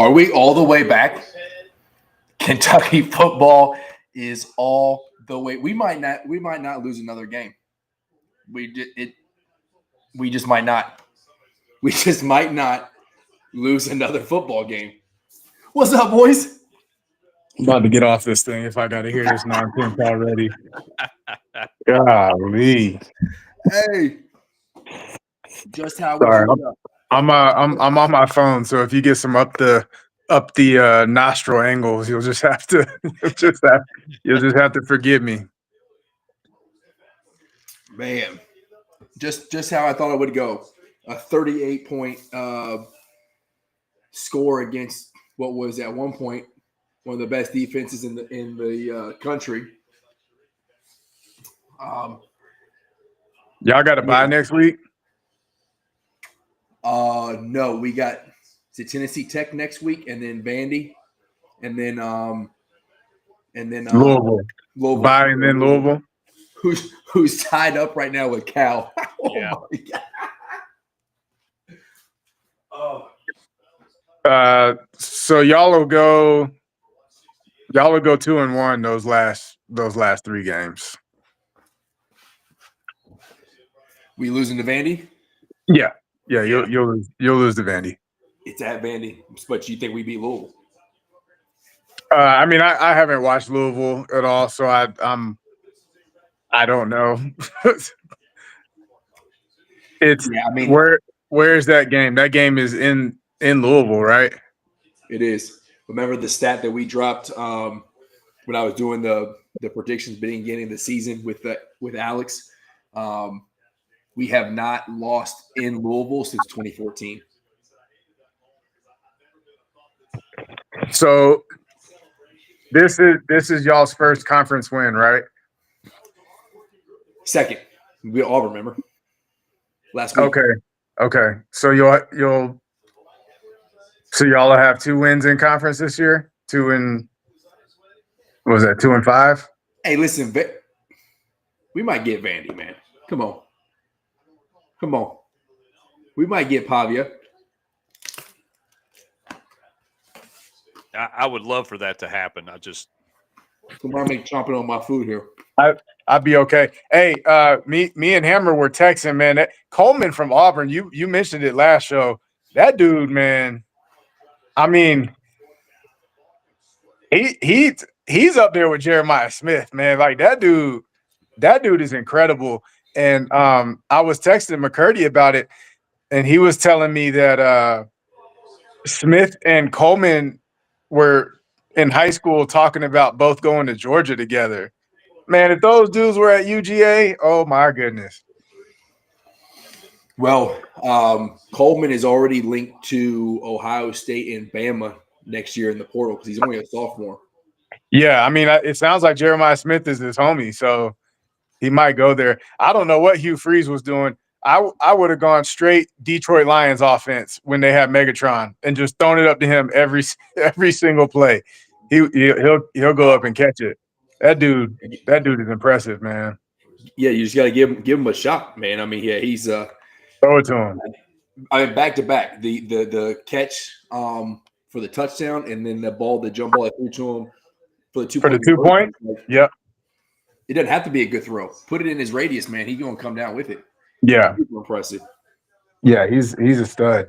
Are we all the way back? Kentucky football is all the way. We might not lose another game. We just might not. We just might not lose another football game. What's up, boys? I'm about to get off this thing if I got to hear this nonsense already. Golly. Hey, just how we Sorry, showed up. I'm on my phone, so if you get some up the nostril angles, you'll just have to forgive me. Man, just how I thought it would go. A 38-point score against what was at one point one of the best defenses in the country. Y'all got to bye next week? No, we got Tennessee Tech next week, and then Vandy, and then Louisville. Bye, and then Louisville. Who's tied up right now with Cal? Yeah. So y'all will go 2-1 those last 3 games. We losing to Vandy? Yeah. You'll lose to Vandy. It's at Vandy, but you think we beat Louisville? I mean, I haven't watched Louisville at all, so I don't know. Where is that game? That game is in Louisville, right? It is. Remember the stat that we dropped when I was doing the predictions beginning of the season with Alex. We have not lost in Louisville since 2014. So this is y'all's first conference win, right? Second. We all remember. Last week. Okay. So y'all will have 2 wins in conference this year? 2 and 5? Hey, listen, we might get Vandy, man. Come on. We might get Pavia. I would love for that to happen. Tomorrow I'm chomping on my food here. I'd be okay. Hey, me and Hammer were texting, man. Coleman from Auburn, you mentioned it last show. That dude, man, I mean, he's up there with Jeremiah Smith, man. Like that dude is incredible. And I was texting McCurdy about it, and he was telling me that Smith and Coleman were in high school talking about both going to Georgia together. Man, if those dudes were at UGA, oh my goodness. Well, Coleman is already linked to Ohio State and Bama next year in the portal because he's only a sophomore. Yeah, I mean, it sounds like Jeremiah Smith is his homie, so he might go there. I don't know what Hugh Freeze was doing. I would have gone straight Detroit Lions offense when they had Megatron and just thrown it up to him every single play. He'll go up and catch it. That dude is impressive, man. Yeah, you just got to give him a shot, man. I mean, yeah, he's throw it to him. I mean, back to back, the catch for the touchdown and then the jump ball I threw to him for the 2 point. For the 2 point? Yep. It doesn't have to be a good throw. Put it in his radius, man. He's going to come down with it. Yeah. Super impressive. Yeah, he's a stud.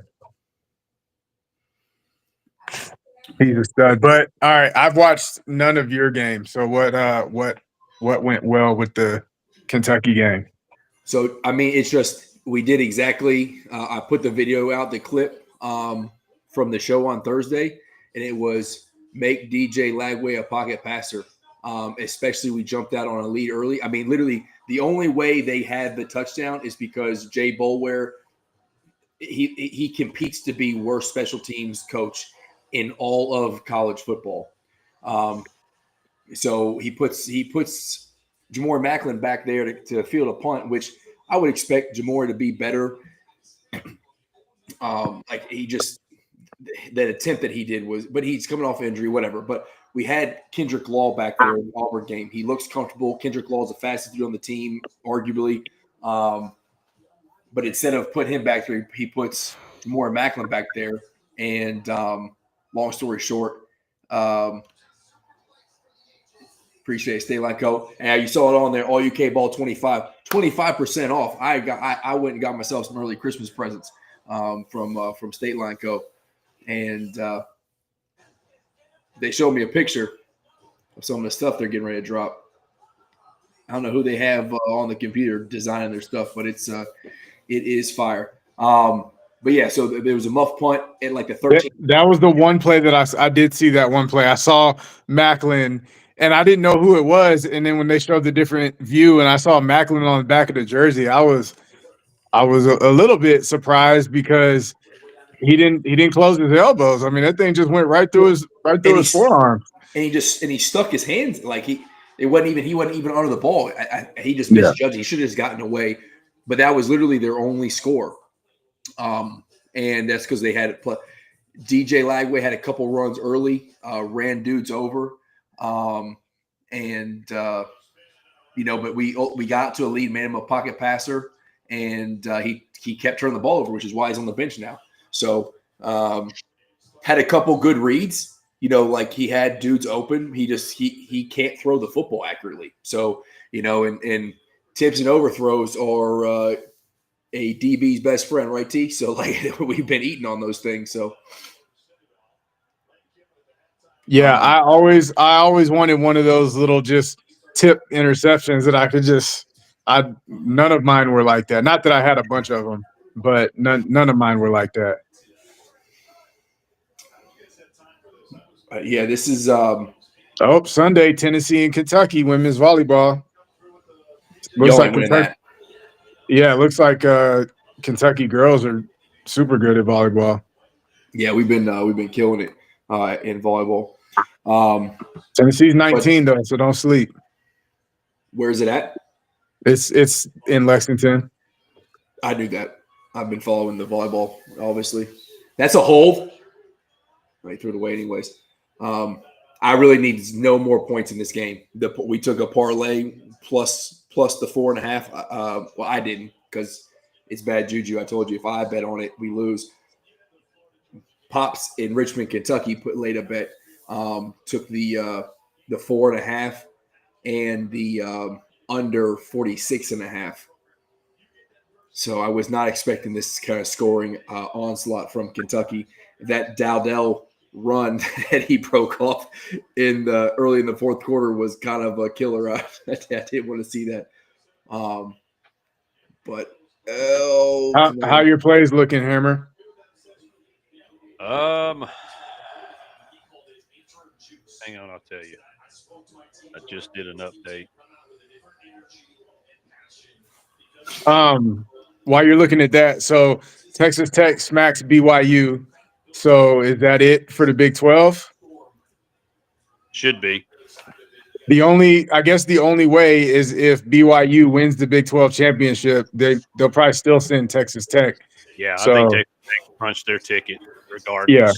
He's a stud. But all right, I've watched none of your games. So what went well with the Kentucky game? So I mean, it's just we did exactly. I put the video out, the clip from the show on Thursday, and it was make DJ Lagway a pocket passer. Especially we jumped out on a lead early. I mean, literally the only way they had the touchdown is because Jay Boulware, he competes to be worst special teams coach in all of college football. So he puts Jamore Macklin back there to field a punt, which I would expect Jamore to be better. Like that attempt that he did but he's coming off injury, whatever. But we had Kendrick Law back there in the Auburn game. He looks comfortable. Kendrick Law is the fastest dude on the team, arguably. But instead of put him back there, he puts Jamore Macklin back there. And long story short, appreciate it. Stay like go. And you saw it on there. All UK ball 25% off. I went and got myself some early Christmas presents from State Line Co. And they showed me a picture of some of the stuff they're getting ready to drop. I don't know who they have on the computer designing their stuff, but it is fire. But yeah, so there was a muff punt at like the 13th. That was the one play that I did see that one play. I saw Macklin, and I didn't know who it was. And then when they showed the different view, and I saw Macklin on the back of the jersey, I was a little bit surprised because he didn't close his elbows. I mean, that thing just went right through his forearm. And he stuck his hands like he wasn't even under the ball. He just misjudged. He should have just gotten away. But that was literally their only score. And that's because they had it. DJ Lagway had a couple runs early, ran dudes over. But we got to a lead, made him a pocket passer, and he kept turning the ball over, which is why he's on the bench now. So had a couple good reads. Like he had dudes open. He can't throw the football accurately. So, and tips and overthrows are a DB's best friend, right, T? So, like, we've been eating on those things. So, yeah, I always wanted one of those little just tip interceptions that I could none of mine were like that. Not that I had a bunch of them, but none of mine were like that. Yeah, this is Sunday, Tennessee and Kentucky women's volleyball. Looks like Kentucky. Yeah, it looks like Kentucky girls are super good at volleyball. Yeah, we've been killing it in volleyball. Tennessee's 19 though, so don't sleep. Where is it at? It's in Lexington. I knew that. I've been following the volleyball, obviously. That's a hold. Right, threw it away anyways. I really need no more points in this game. We took a parlay plus the 4.5. Well, I didn't because it's bad juju. I told you if I bet on it, we lose. Pops in Richmond, Kentucky laid a bet. Took the 4.5 and the under 46.5. So I was not expecting this kind of scoring onslaught from Kentucky. That Dowdell run that he broke off early in the fourth quarter was kind of a killer. I didn't want to see that. How your plays looking, Hammer? Hang on, I'll tell you. I just did an update. While you're looking at that, so Texas Tech smacks BYU. So is that it for the Big 12? Should be. The only way is if BYU wins the Big 12 championship, they'll probably still send Texas Tech. Yeah, so, I think Texas Tech punch their ticket regardless. Yeah.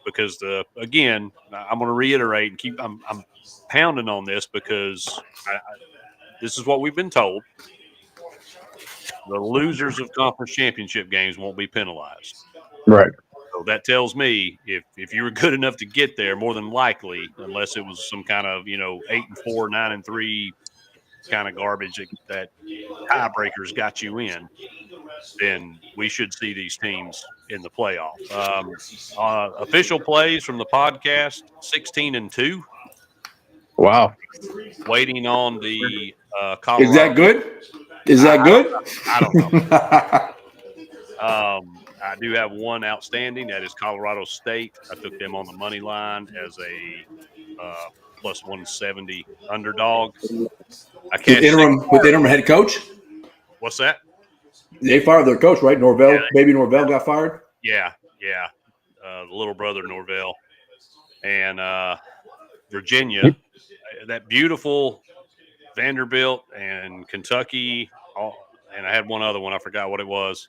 Because again, I'm going to reiterate and I'm pounding on this because this is what we've been told. The losers of conference championship games won't be penalized. Right. So that tells me if you were good enough to get there, more than likely, unless it was some kind of 8-4, 9-3 kind of garbage that tiebreakers got you in, then we should see these teams in the playoff. Official plays from the podcast: 16-2. Wow. Waiting on the Colorado. Is that good? Is that good? I don't know. I do have one outstanding. That is Colorado State. I took them on the money line as a plus 170 underdog. I can't with interim head coach. What's that? They fired their coach, right? Norvell, baby Norvell got fired. Yeah. The little brother Norvell and Virginia. That beautiful Vanderbilt and Kentucky, and I had one other one. I forgot what it was.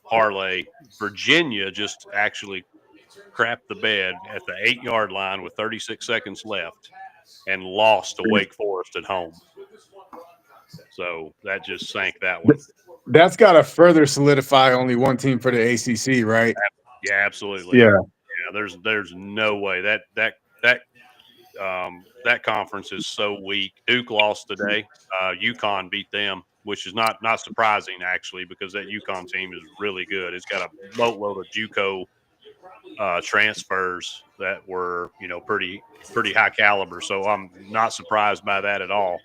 Parlay. Virginia just actually crapped the bed at the 8-yard line with 36 seconds left and lost to Wake Forest at home. So that just sank that one. That's got to further solidify only one team for the ACC, right? Yeah, absolutely. Yeah. there's no way that conference is so weak. Duke lost today. UConn beat them, which is not surprising actually, because that UConn team is really good. It's got a boatload of JUCO transfers that were pretty high caliber. So I'm not surprised by that at all.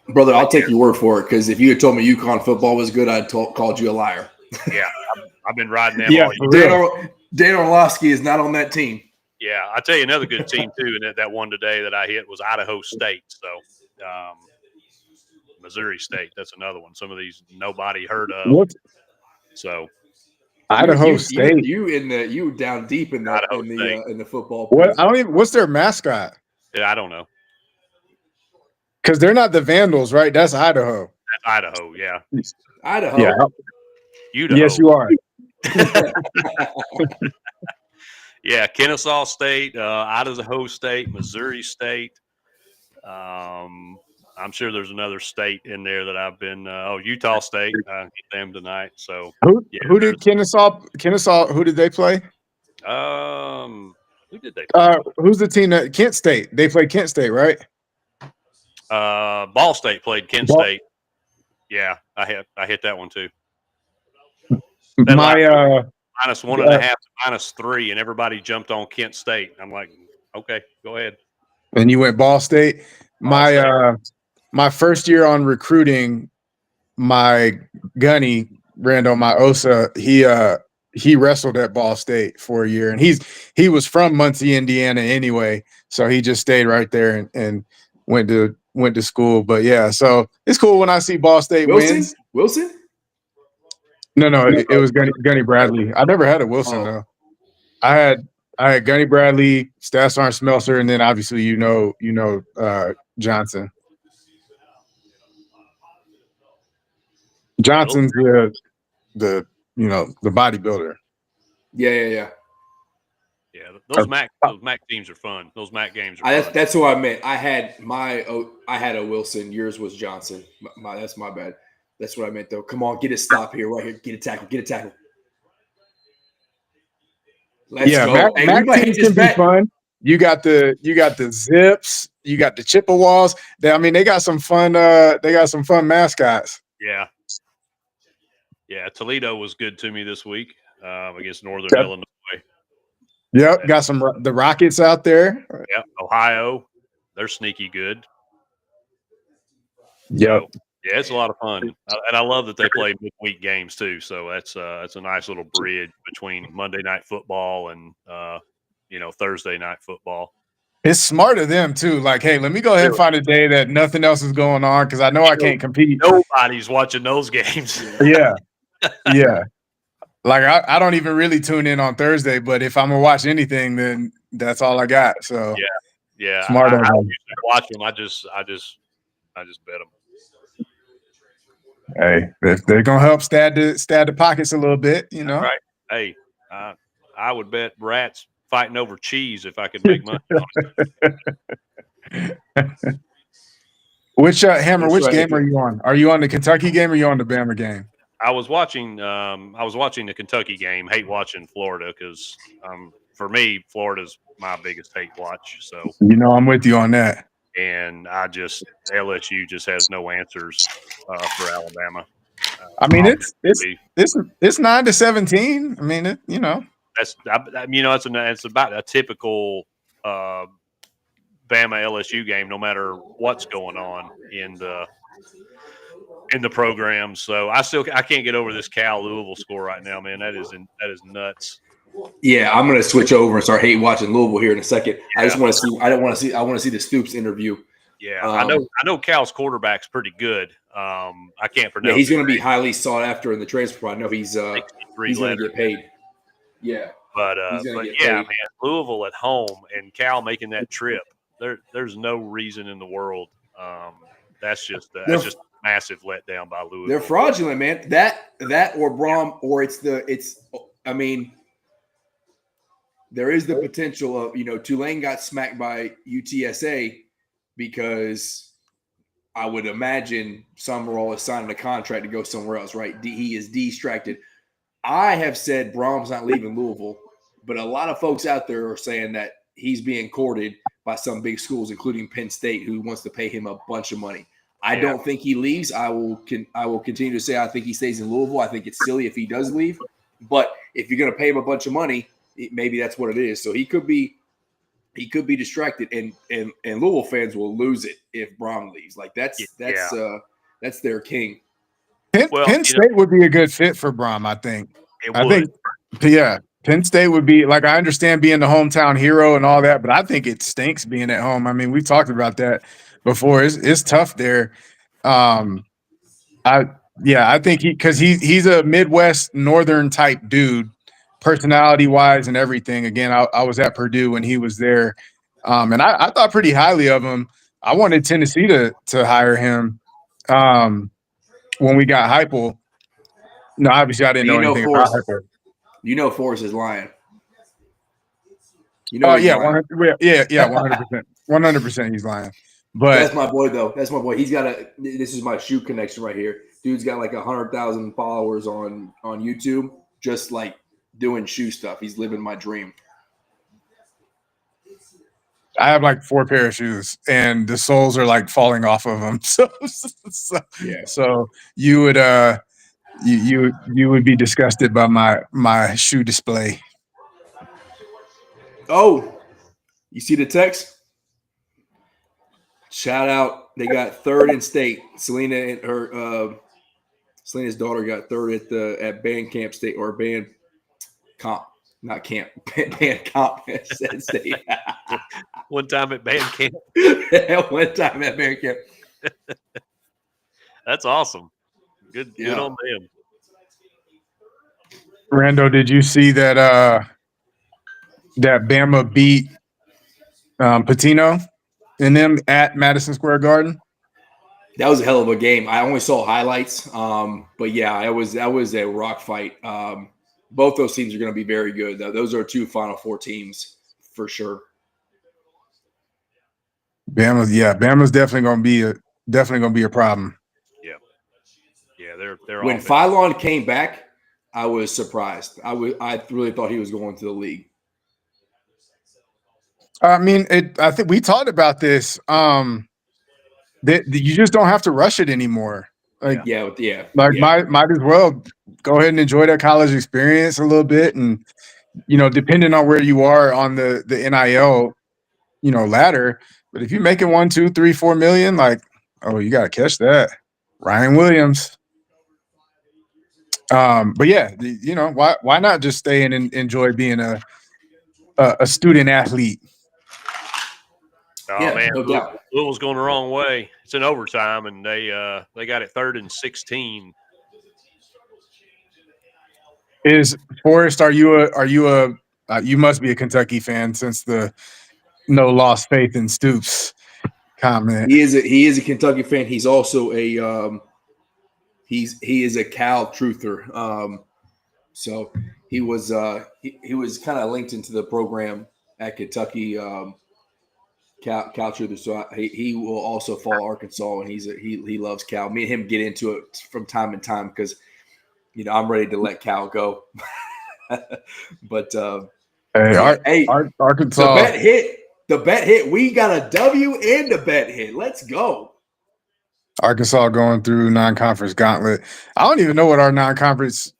Brother, I'll take your word for it, because if you had told me UConn football was good, I'd called you a liar. Yeah, I've been riding them all year. Dan Orlovsky is not on that team. Yeah, I'll tell you another good team too, and that one today that I hit was Idaho State. So Missouri State, that's another one. Some of these nobody heard of. What? So Idaho State. You down deep in the football. What? What's their mascot? Yeah, I don't know. Because they're not the Vandals, right? That's Idaho. That's Idaho, yeah. Idaho. Yeah. Idaho. Yes, you are. Yeah, Kennesaw State, Idaho State, Missouri State. I'm sure there's another state in there that I've been. Utah State. I hit them tonight. So who did Kennesaw? Who did they play? Who did they play? Who's the team that Kent State? They played Kent State, right? Ball State played Kent State. Yeah, I hit that one too. That -1.5 to -3, and everybody jumped on Kent State. I'm like, okay, go ahead. And you went Ball State. My first year on recruiting, my gunny Randall, my OSA, he wrestled at Ball State for a year, and he was from Muncie, Indiana anyway, so he just stayed right there and went to school. But yeah, so it's cool when I see Ball State wins. Wilson? No, it was Gunny Bradley. I never had a Wilson though. I had Gunny Bradley, Stats Arn Smelser, and then obviously Johnson. Johnson's the bodybuilder. Yeah. Yeah, those MAC teams are fun. Those MAC games are fun. That's who I meant. I had a Wilson. Yours was Johnson. That's my bad. That's what I meant, though. Come on, get a stop here, right here. Get a tackle. Let's go. MAC teams can be fun. You got the Zips. You got the Chippewas. They got some fun. They got some fun mascots. Yeah. Toledo was good to me this week against Northern Illinois. Yep, got the Rockets out there. Yeah, Ohio, they're sneaky good. Yep. So, yeah, it's a lot of fun, and I love that they play midweek games too. So that's a nice little bridge between Monday Night Football and Thursday Night Football. It's smart of them too. Like, hey, let me go ahead and find a day that nothing else is going on because I know I can't compete. Nobody's watching those games. Yeah. Like I don't even really tune in on Thursday, but if I'm gonna watch anything, then that's all I got. So yeah. Smart. I usually watch them. I just bet them. Hey, if they're gonna help stab the pockets a little bit, Right. Hey, I would bet rats fighting over cheese if I could make money on it. Which Hammer? Which game are you on? Are you on the Kentucky game or are you on the Bama game? I was watching the Kentucky game. Hate watching Florida because for me, Florida's my biggest hate watch. So I'm with you on that. And LSU just has no answers for Alabama. It's 9-17. It's about a typical Bama LSU game, no matter what's going on in the program. So I can't get over this Cal Louisville score right now, man. That is nuts. Yeah, I'm going to switch over and start hate watching Louisville here in a second. Yeah. I want to see the Stoops interview. Yeah, I know Cal's quarterback's pretty good. I can't pronounce. Yeah, he's going to be highly sought after in the transfer. I know he's going to get paid. Yeah, but man, Louisville at home and Cal making that trip. There's no reason in the world. That's just a massive letdown by Louisville. They're fraudulent, man. That or Brom or there is the potential of Tulane got smacked by UTSA because I would imagine Summerall is signing a contract to go somewhere else, right? He is distracted. I have said Brom's not leaving Louisville. But a lot of folks out there are saying that he's being courted by some big schools, including Penn State, who wants to pay him a bunch of money. I don't think he leaves. I will continue to say I think he stays in Louisville. I think it's silly if he does leave. But if you're going to pay him a bunch of money, maybe that's what it is. So he could be distracted, and Louisville fans will lose it if Brom leaves. Like that's their king. Penn State would be a good fit for Brom, I think. Penn State would be, like, I understand being the hometown hero and all that, but I think it stinks being at home. I mean, we've talked about that before. It's tough there. I think he's a Midwest Northern type dude, personality wise and everything. Again, I was at Purdue when he was there, and I thought pretty highly of him. I wanted Tennessee to hire him when we got Heupel. No, obviously I didn't know anything about Heupel. You know, Forrest is lying. You know, 100%. 100%. He's lying. But that's my boy, though. That's my boy. He's got this is my shoe connection right here. Dude's got like 100,000 followers on YouTube, just like doing shoe stuff. He's living my dream. I have like 4 pair of shoes, and the soles are like falling off of them. So you would you would be disgusted by my shoe display. Oh, you see the text? Shout out. They got 3rd in state. Selena and Selena's daughter got 3rd at band camp state, or band comp, not camp, band comp at state. One time at band camp. One time at band camp. That's awesome. Good on them. Rando, did you see that that Bama beat Patino and them at Madison Square Garden? That was a hell of a game. I only saw highlights, but yeah, that was a rock fight. Both those teams are going to be very good. Those are 2 Final Four teams for sure. Bama's definitely going to be a problem. Yeah, they're when Phylon came back, I was surprised. I really thought he was going to the league. I mean, I think we talked about this. That you just don't have to rush it anymore. Like, might as well go ahead and enjoy that college experience a little bit, and depending on where you are on the NIL, ladder. But if you're making 1, 2, 3, 4 million, you got to catch that. Ryan Williams. But yeah, why not just stay and enjoy being a student athlete? Oh man, no doubt. Louisville's going the wrong way. It's in overtime, and they got it 3rd and 16. Is Forrest? Are you you must be a Kentucky fan since the no lost faith in Stoops comment. He is a Kentucky fan. He's also a he is a Cal truther. So he was kind of linked into the program at Kentucky. Cal truther. So he will also follow Arkansas, and he loves Cal. Me and him get into it from time to time because I'm ready to let Cal go. But Arkansas. The bet hit. We got a W and the bet hit. Let's go. Arkansas going through non-conference gauntlet. I don't even know what our non-conference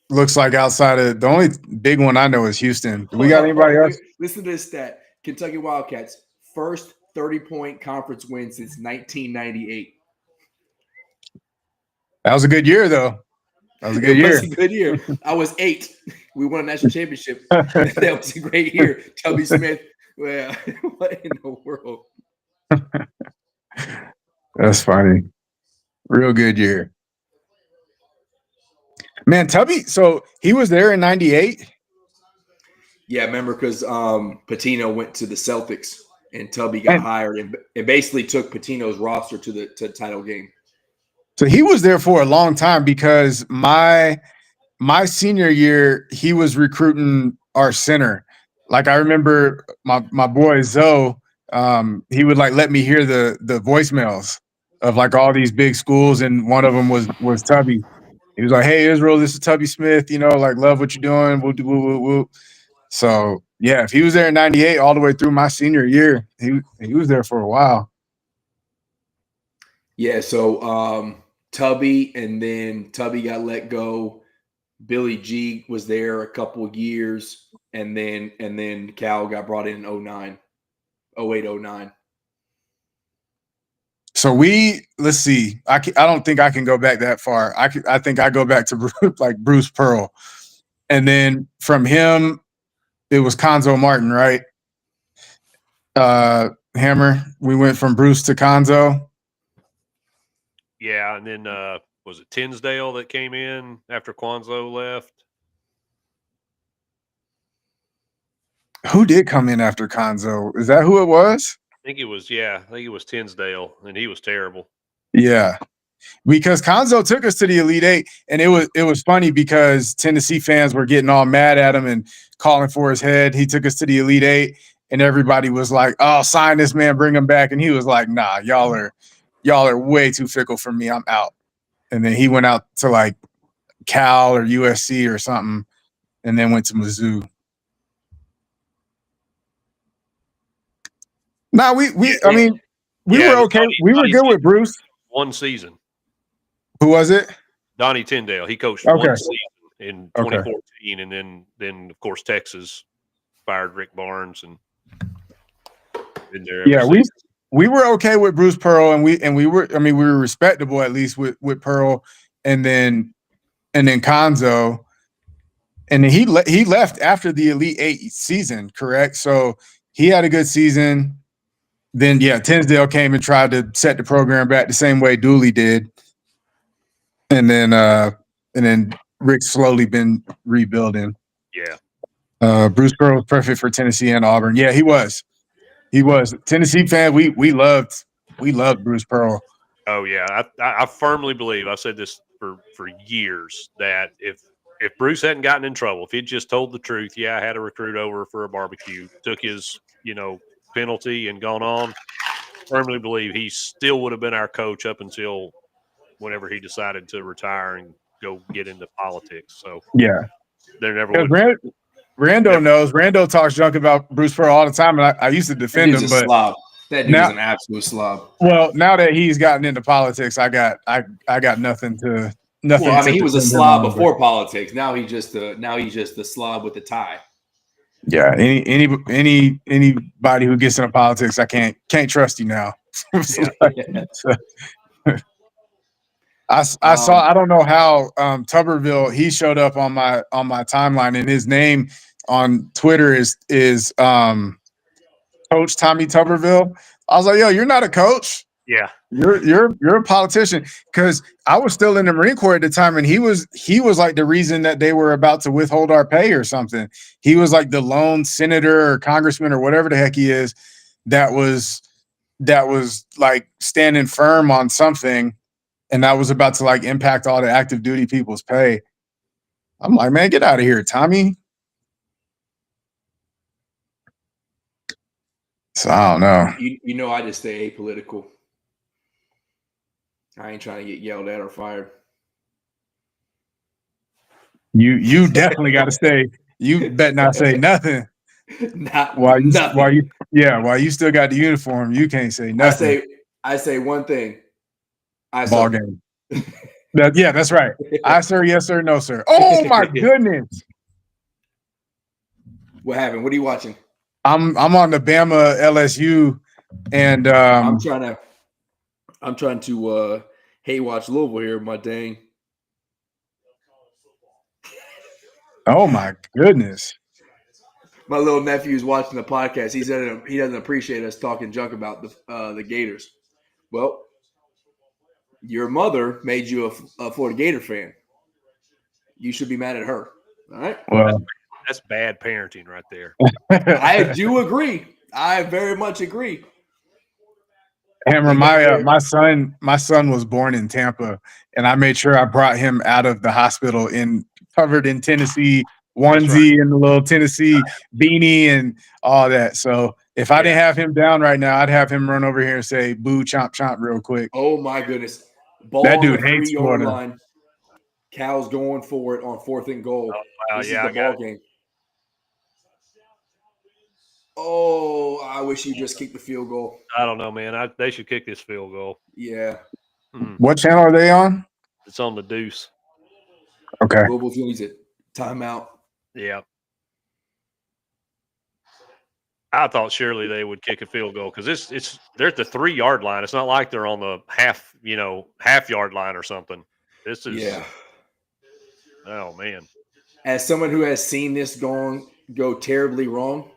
looks like outside of the only big one I know is Houston. Do we got anybody else? Listen to this stat. Kentucky Wildcats, first 30-point conference win since 1998. That was a good year, though. That was a good year. That was a good year. I was 8. We won a national championship. That was a great year. Tubby Smith. Well, what in the world? That's funny. Real good year. Man, Tubby, so he was there in 98? Yeah, I remember because Patino went to the Celtics and Tubby got hired and basically took Patino's roster to the title game. So he was there for a long time because my senior year, he was recruiting our center. Like I remember my boy Zoe, he would let me hear the voicemails of all these big schools, and one of them was Tubby. He was like, "Hey Israel, this is Tubby Smith. Love what you're doing. We'll do. So yeah, if he was there in '98 all the way through my senior year, he was there for a while. Yeah, so Tubby, and then Tubby got let go. Billy G was there a couple of years, and then Cal got brought in 09, 08, 09. So let's see. I don't think I can go back that far. I think I go back to like Bruce Pearl, and then from him, it was Conzo Martin, right? Hammer. We went from Bruce to Conzo. Yeah, and then was it Tinsdale that came in after Quanzo left? Who did come in after Conzo? Is that who it was? I think it was Tinsdale, and he was terrible. Yeah. Because Conzo took us to the Elite Eight, and it was funny because Tennessee fans were getting all mad at him and calling for his head. He took us to the Elite Eight, and everybody was like, "Oh, sign this man, bring him back." And he was like, "Nah, y'all are way too fickle for me. I'm out." And then he went out to like Cal or USC or something, and then went to Mizzou. Nah, we were okay. We were good with Bruce. One season. Who was it? Donnie Tyndale. He coached Okay. one season in 2014, and then of course Texas fired Rick Barnes and been there. Yeah, we were okay with Bruce Pearl, and we were respectable at least with Pearl, and then Conzo, and then he left after the Elite Eight season, correct? So he had a good season. Then yeah, Tinsdale came and tried to set the program back the same way Dooley did, and then Rick's slowly been rebuilding. Yeah, Bruce Pearl was perfect for Tennessee and Auburn. Yeah, he was. Tennessee fan. We loved Bruce Pearl. Oh yeah, I firmly believe, I've said this for years, that if Bruce hadn't gotten in trouble, if he'd just told the truth, yeah, I had a recruit over for a barbecue, took his penalty and gone on, firmly believe he still would have been our coach up until whenever he decided to retire and go get into politics. So yeah, there never would. Rando knows. Rando talks junk about Bruce Pearl all the time, and I used to defend him. But slob. That dude is an absolute slob. Well, now that he's gotten into politics, I got nothing to. Well, I mean, he was a slob before politics. Now he's just the slob with the tie. Yeah, anybody who gets into politics, I can't trust you now. I saw. I don't know how Tuberville. He showed up on my timeline, and his name on Twitter is Coach Tommy Tuberville. I was like, "Yo, you're not a coach. Yeah, you're a politician." Because I was still in the Marine Corps at the time, and he was like the reason that they were about to withhold our pay or something. He was like the lone senator or congressman or whatever the heck he is that was like standing firm on something, and that was about to like impact all the active duty people's pay. I'm like, man, get out of here, Tommy. So I don't know. I just stay apolitical. I ain't trying to get yelled at or fired. You definitely got to stay. You bet not say nothing. While you still got the uniform, you can't say nothing. I say one thing. Ball game. That's right. I sir, yes sir, no sir. Oh my goodness. What happened? What are you watching? I'm on the Bama LSU, and I'm trying to hate watch Louisville here, my dang. Oh my goodness. My little nephew's watching the podcast. He said he doesn't appreciate us talking junk about the Gators. Well, your mother made you a Florida Gator fan. You should be mad at her. All right. Well, that's bad parenting right there. I do agree. I very much agree. Hammer, my son was born in Tampa, and I made sure I brought him out of the hospital covered in Tennessee onesie and the little Tennessee beanie and all that. So if I didn't have him down right now, I'd have him run over here and say "boo, chomp, chomp" real quick. Oh my goodness! Ball that dude hates Florida. Line. Cal's going for it on 4th and goal. Oh, wow, this is the ball game. Oh, I wish you just kicked the field goal. I don't know, man. They should kick this field goal. Yeah. What channel are they on? It's on the deuce. Okay. Louisville needs it. Timeout. Yeah. I thought surely they would kick a field goal because they're at the 3-yard line. It's not like they're on the half-yard line or something. This is Oh man. As someone who has seen this go terribly wrong,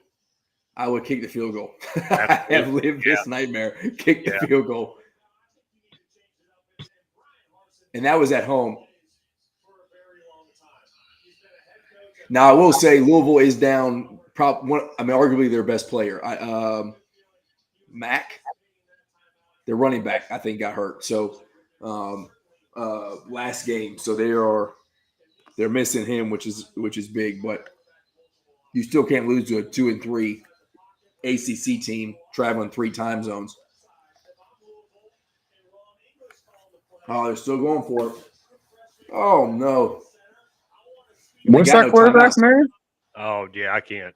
I would kick the field goal. I have lived this nightmare. Kick the field goal. And that was at home. Now, I will say Louisville is down arguably their best player. Mack, their running back, I think got hurt. So last game. So they're missing him, which is big, but you still can't lose to a 2-3 ACC team traveling 3 time zones. Oh, they're still going for it. Oh no! What's that quarterback's name? Oh yeah, I can't.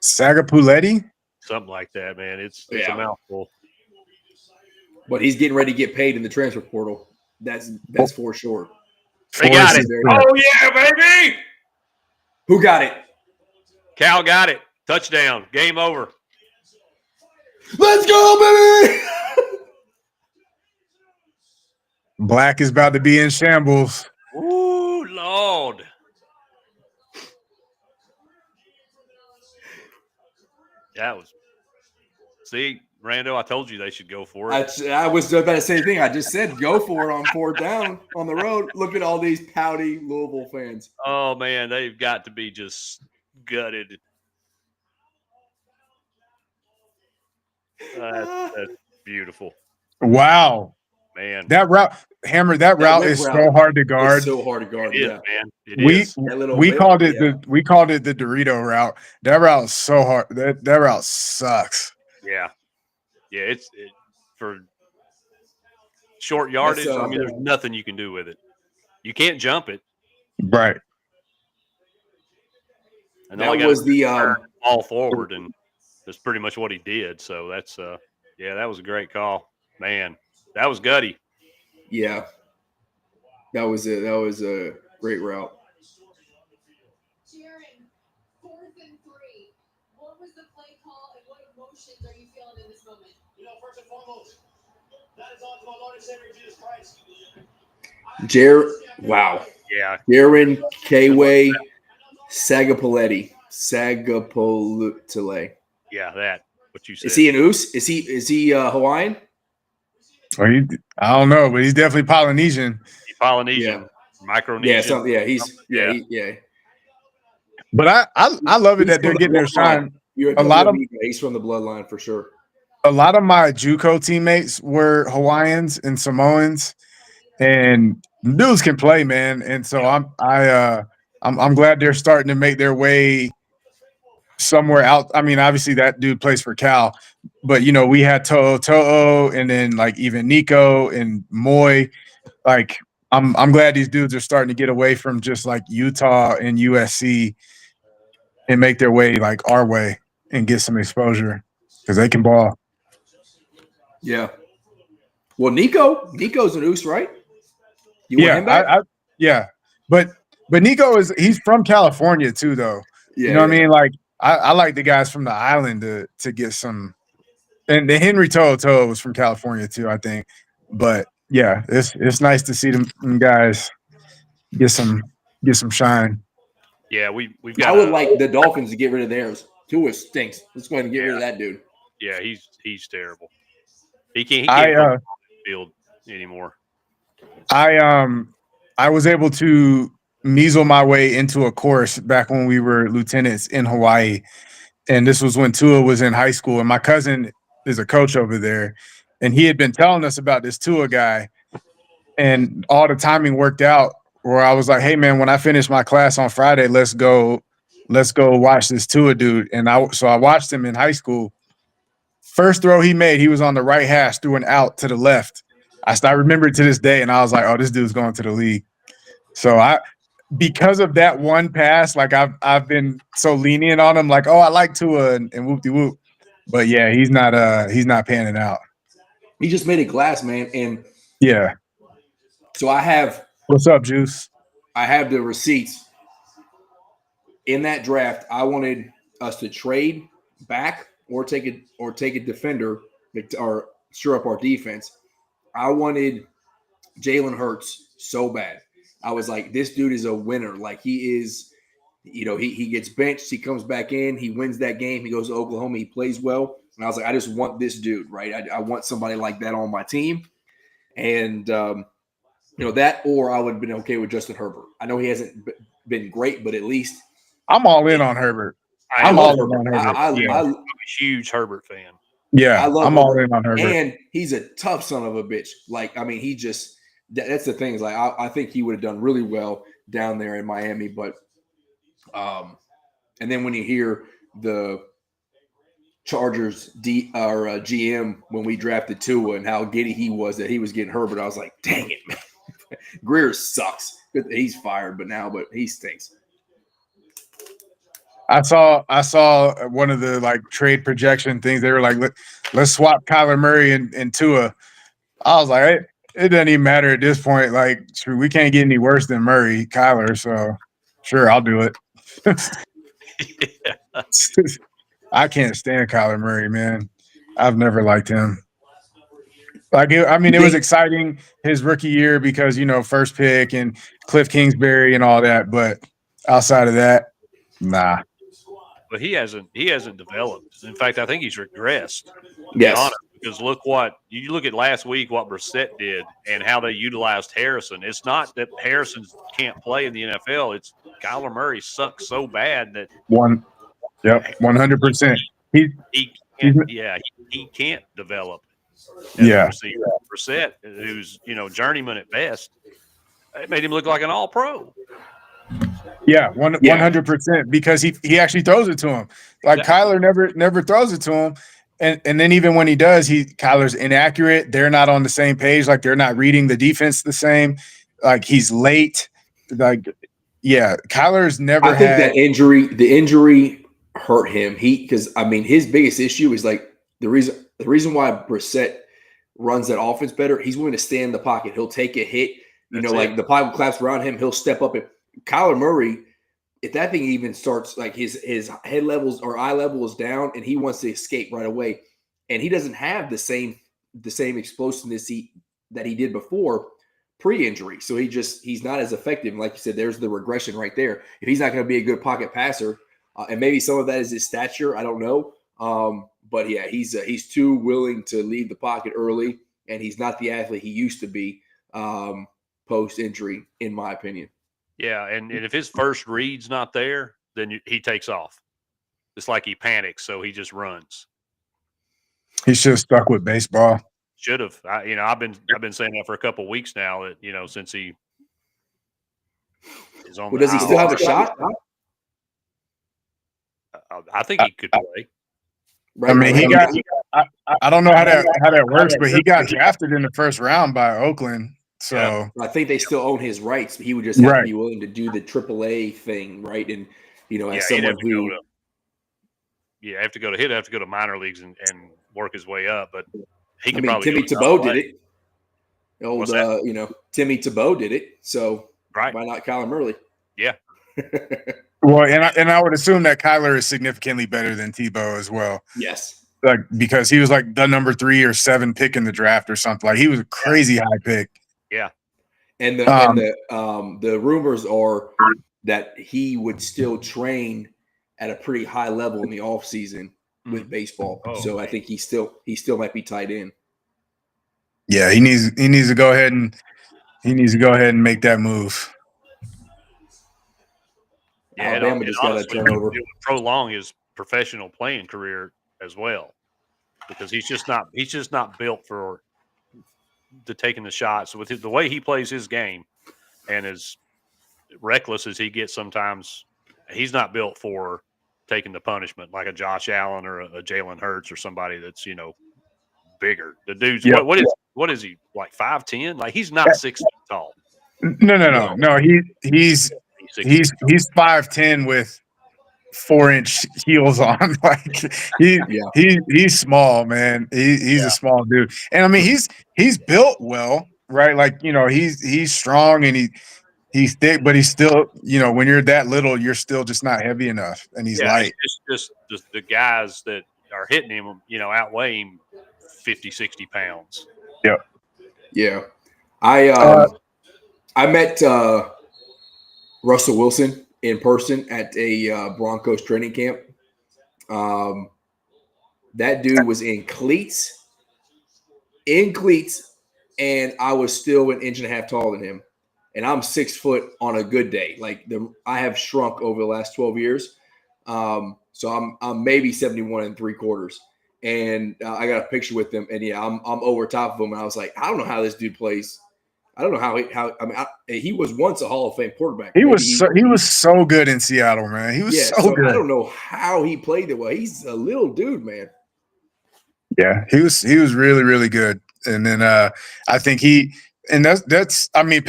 Sagapuletti? Something like that, man. It's a mouthful. But he's getting ready to get paid in the transfer portal. That's for sure. They got it. Oh yeah, baby! Who got it? Cal got it. Touchdown. Game over. Let's go, baby! Black is about to be in shambles. Ooh, Lord. That was. See, Rando, I told you they should go for it. I was about to say the thing. I just said go for it on 4th down on the road. Look at all these pouty Louisville fans. Oh, man, they've got to be just gutted. That's beautiful. Wow. Man. That route is so hard to guard. It's so hard to guard. It is, yeah. man. It is. We called it the Dorito route. That route is so hard. That route sucks. Yeah. Yeah, it's for short yardage. I mean, there's nothing you can do with it. You can't jump it. Right. And that was the ball forward, and that's pretty much what he did. So that's that was a great call, man. That was gutty. Yeah, that was it. That was a great route. Jaron, 4th and 3. What was the play call, and what emotions are you feeling in this moment? First and foremost, that is all to my Lord and Savior Jesus Christ. Wow. Yeah. Jaron Kway Sagapuletti. Yeah, that. What you said. Is he an Oos? Is he Hawaiian? I don't know, but he's definitely Polynesian. He's Polynesian, Micronesian. Yeah. But I love it that they're getting their shine. He's from the bloodline for sure. A lot of my JUCO teammates were Hawaiians and Samoans, and dudes can play, man. And so I'm glad they're starting to make their way somewhere out. I mean, obviously that dude plays for Cal, but we had To'o, and then like even Nico and Moy. Like I'm glad these dudes are starting to get away from just like Utah and USC and make their way like our way and get some exposure because they can ball. Yeah. Well, Nico's an Oos, right? You want him back? Yeah. But Nico he's from California too, though. Yeah, what I mean? Like I like the guys from the island to get some. And the Henry To'o was from California too, I think. But yeah, it's nice to see them guys get some shine. Yeah, we've got. I would like the Dolphins to get rid of theirs. Tua stinks. Let's go ahead and get rid of that dude. Yeah, he's terrible. He can't the field anymore. I was able to measle my way into a course back when we were lieutenants in Hawaii, and this was when Tua was in high school, and my cousin is a coach over there, and he had been telling us about this Tua guy, and all the timing worked out where I was like, hey man, when I finish my class on Friday, let's go watch this Tua dude. And I watched him in high school. First throw he made, he was on the right hash, threw an out to the left. I remember it to this day, and I was like, oh, this dude's going to the league. So because of that one pass, like I've been so lenient on him, like, oh, I like Tua and whoop de whoop. But yeah, he's not panning out. He just made a glass, man. And Yeah. so I have What's up, Juice? the receipts. In that draft, I wanted us to trade back or take a defender or stir up our defense. I wanted Jalen Hurts so bad. I was like, this dude is a winner. Like he is, he gets benched, he comes back in, he wins that game, he goes to Oklahoma, he plays well. And I was like, I just want this dude, right? I want somebody like that on my team. And that, or I would have been okay with Justin Herbert. I know he hasn't been great, but at least I'm all in on Herbert. I'm all in on Herbert. I'm a huge Herbert fan. Yeah, I'm all Herbert. in on Herbert. And he's a tough son of a bitch. Like, I mean, he just that's the thing. Is like I think he would have done really well down there in Miami, but and then when you hear the Chargers GM when we drafted Tua and how giddy he was that he was getting Herbert, I was like, dang it, man. Greer sucks. He's fired, but he stinks. I saw one of the like trade projection things. They were like, let's swap Kyler Murray and Tua. I was like, it doesn't even matter at this point. Like, we can't get any worse than Kyler. So, sure, I'll do it. I can't stand Kyler Murray, man. I've never liked him. Like, it was exciting his rookie year because, first pick and Cliff Kingsbury and all that. But outside of that, nah. But he hasn't developed. In fact, I think he's regressed. Yes. Because look at last week what Brissett did and how they utilized Harrison. It's not that Harrison can't play in the NFL. It's Kyler Murray sucks so bad that 100%. He can't develop. Yeah. Brissett, who's journeyman at best, it made him look like an all-pro. Yeah, 100% because he actually throws it to him. Like Kyler never throws it to him. And then even when he does, Kyler's inaccurate. They're not on the same page. Like they're not reading the defense the same. Like he's late. Like, yeah, Kyler's never I think the injury hurt him. Because his biggest issue is like the reason why Brissett runs that offense better. He's willing to stay in the pocket. He'll take a hit. Like the pocket claps around him. He'll step up. And Kyler Murray, if that thing even starts like his head levels or eye level is down and he wants to escape right away, and he doesn't have the same explosiveness that he did before pre-injury. So he's not as effective. And like you said, there's the regression right there. If he's not going to be a good pocket passer, and maybe some of that is his stature, I don't know. But yeah, he's too willing to leave the pocket early, and he's not the athlete he used to be post-injury, in my opinion. Yeah, and if his first read's not there, then he takes off. It's like he panics, so he just runs. He should have stuck with baseball. Should have. I've been saying that for a couple of weeks now. That since he is on. Well, does he still have a shot? I think he could play. Right. He got. I don't know how that works, but he got drafted in the first round by Oakland. So I think they still own his rights. He would just have to be willing to do the AAA thing, right? And as someone who, he'd have to go to minor leagues and work his way up. But he could probably. Timmy Tebow did it. Timmy Tebow did it. So why not Kyler Murray? Yeah. Well, and I would assume that Kyler is significantly better than Tebow as well. Yes. Like because he was like the number 3 or 7 pick in the draft or something. Like he was a crazy high pick. Yeah. And the rumors are that he would still train at a pretty high level in the offseason with baseball. So I think he still might be tied in. Yeah, he needs to go ahead and make that move. Yeah, Alabama just got to turn over. It would prolong his professional playing career as well, because he's just not built for taking the shots. With the way he plays his game, and as reckless as he gets sometimes, he's not built for taking the punishment like a Josh Allen or a Jalen Hurts or somebody that's bigger. The dude's what is he, like 5'10"? Like he's not 6 feet tall. No. He's he's 5'10" with 4-inch heels on. Like he's small, man. He's a small dude. And I mean he's built well, right? Like, he's strong and he's thick, but he's still, when you're that little, you're still just not heavy enough. And he's light. It's just the guys that are hitting him, outweigh him 50, 60 pounds. Yep. Yeah. I met Russell Wilson in person at a Broncos training camp. That dude was in cleats, and I was still an inch and a half taller than him. And I'm 6 foot on a good day. Like I have shrunk over the last 12 years. So I'm maybe 71 3/4. And I got a picture with him, and I'm over top of him. And I was like, I don't know how this dude plays. I don't know how he was once a Hall of Fame quarterback. He was so good in Seattle, man. He was so good. I don't know how he played it well. He's a little dude, man. Yeah, he was really, really good. And then I think that's I mean,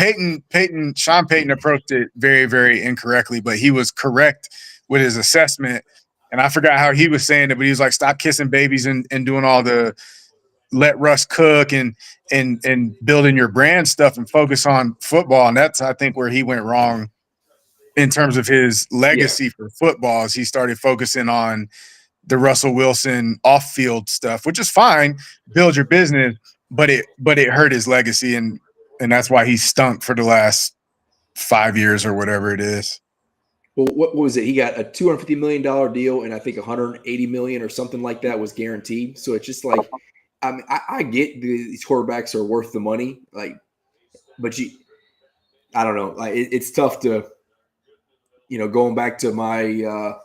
Sean Payton approached it very, very incorrectly, but he was correct with his assessment. And I forgot how he was saying it, but he was like, stop kissing babies and doing all the let Russ cook and building your brand stuff and focus on football. And that's, I think, where he went wrong in terms of his legacy for football. Is he started focusing on the Russell Wilson off-field stuff, which is fine, build your business, but it hurt his legacy, and that's why he stunk for the last 5 years or whatever it is. Well, what was it? He got a $250 million deal, and I think $180 million or something like that was guaranteed. So it's just like, I mean, I get these quarterbacks are worth the money, like, but I don't know, like it's tough to, going back to my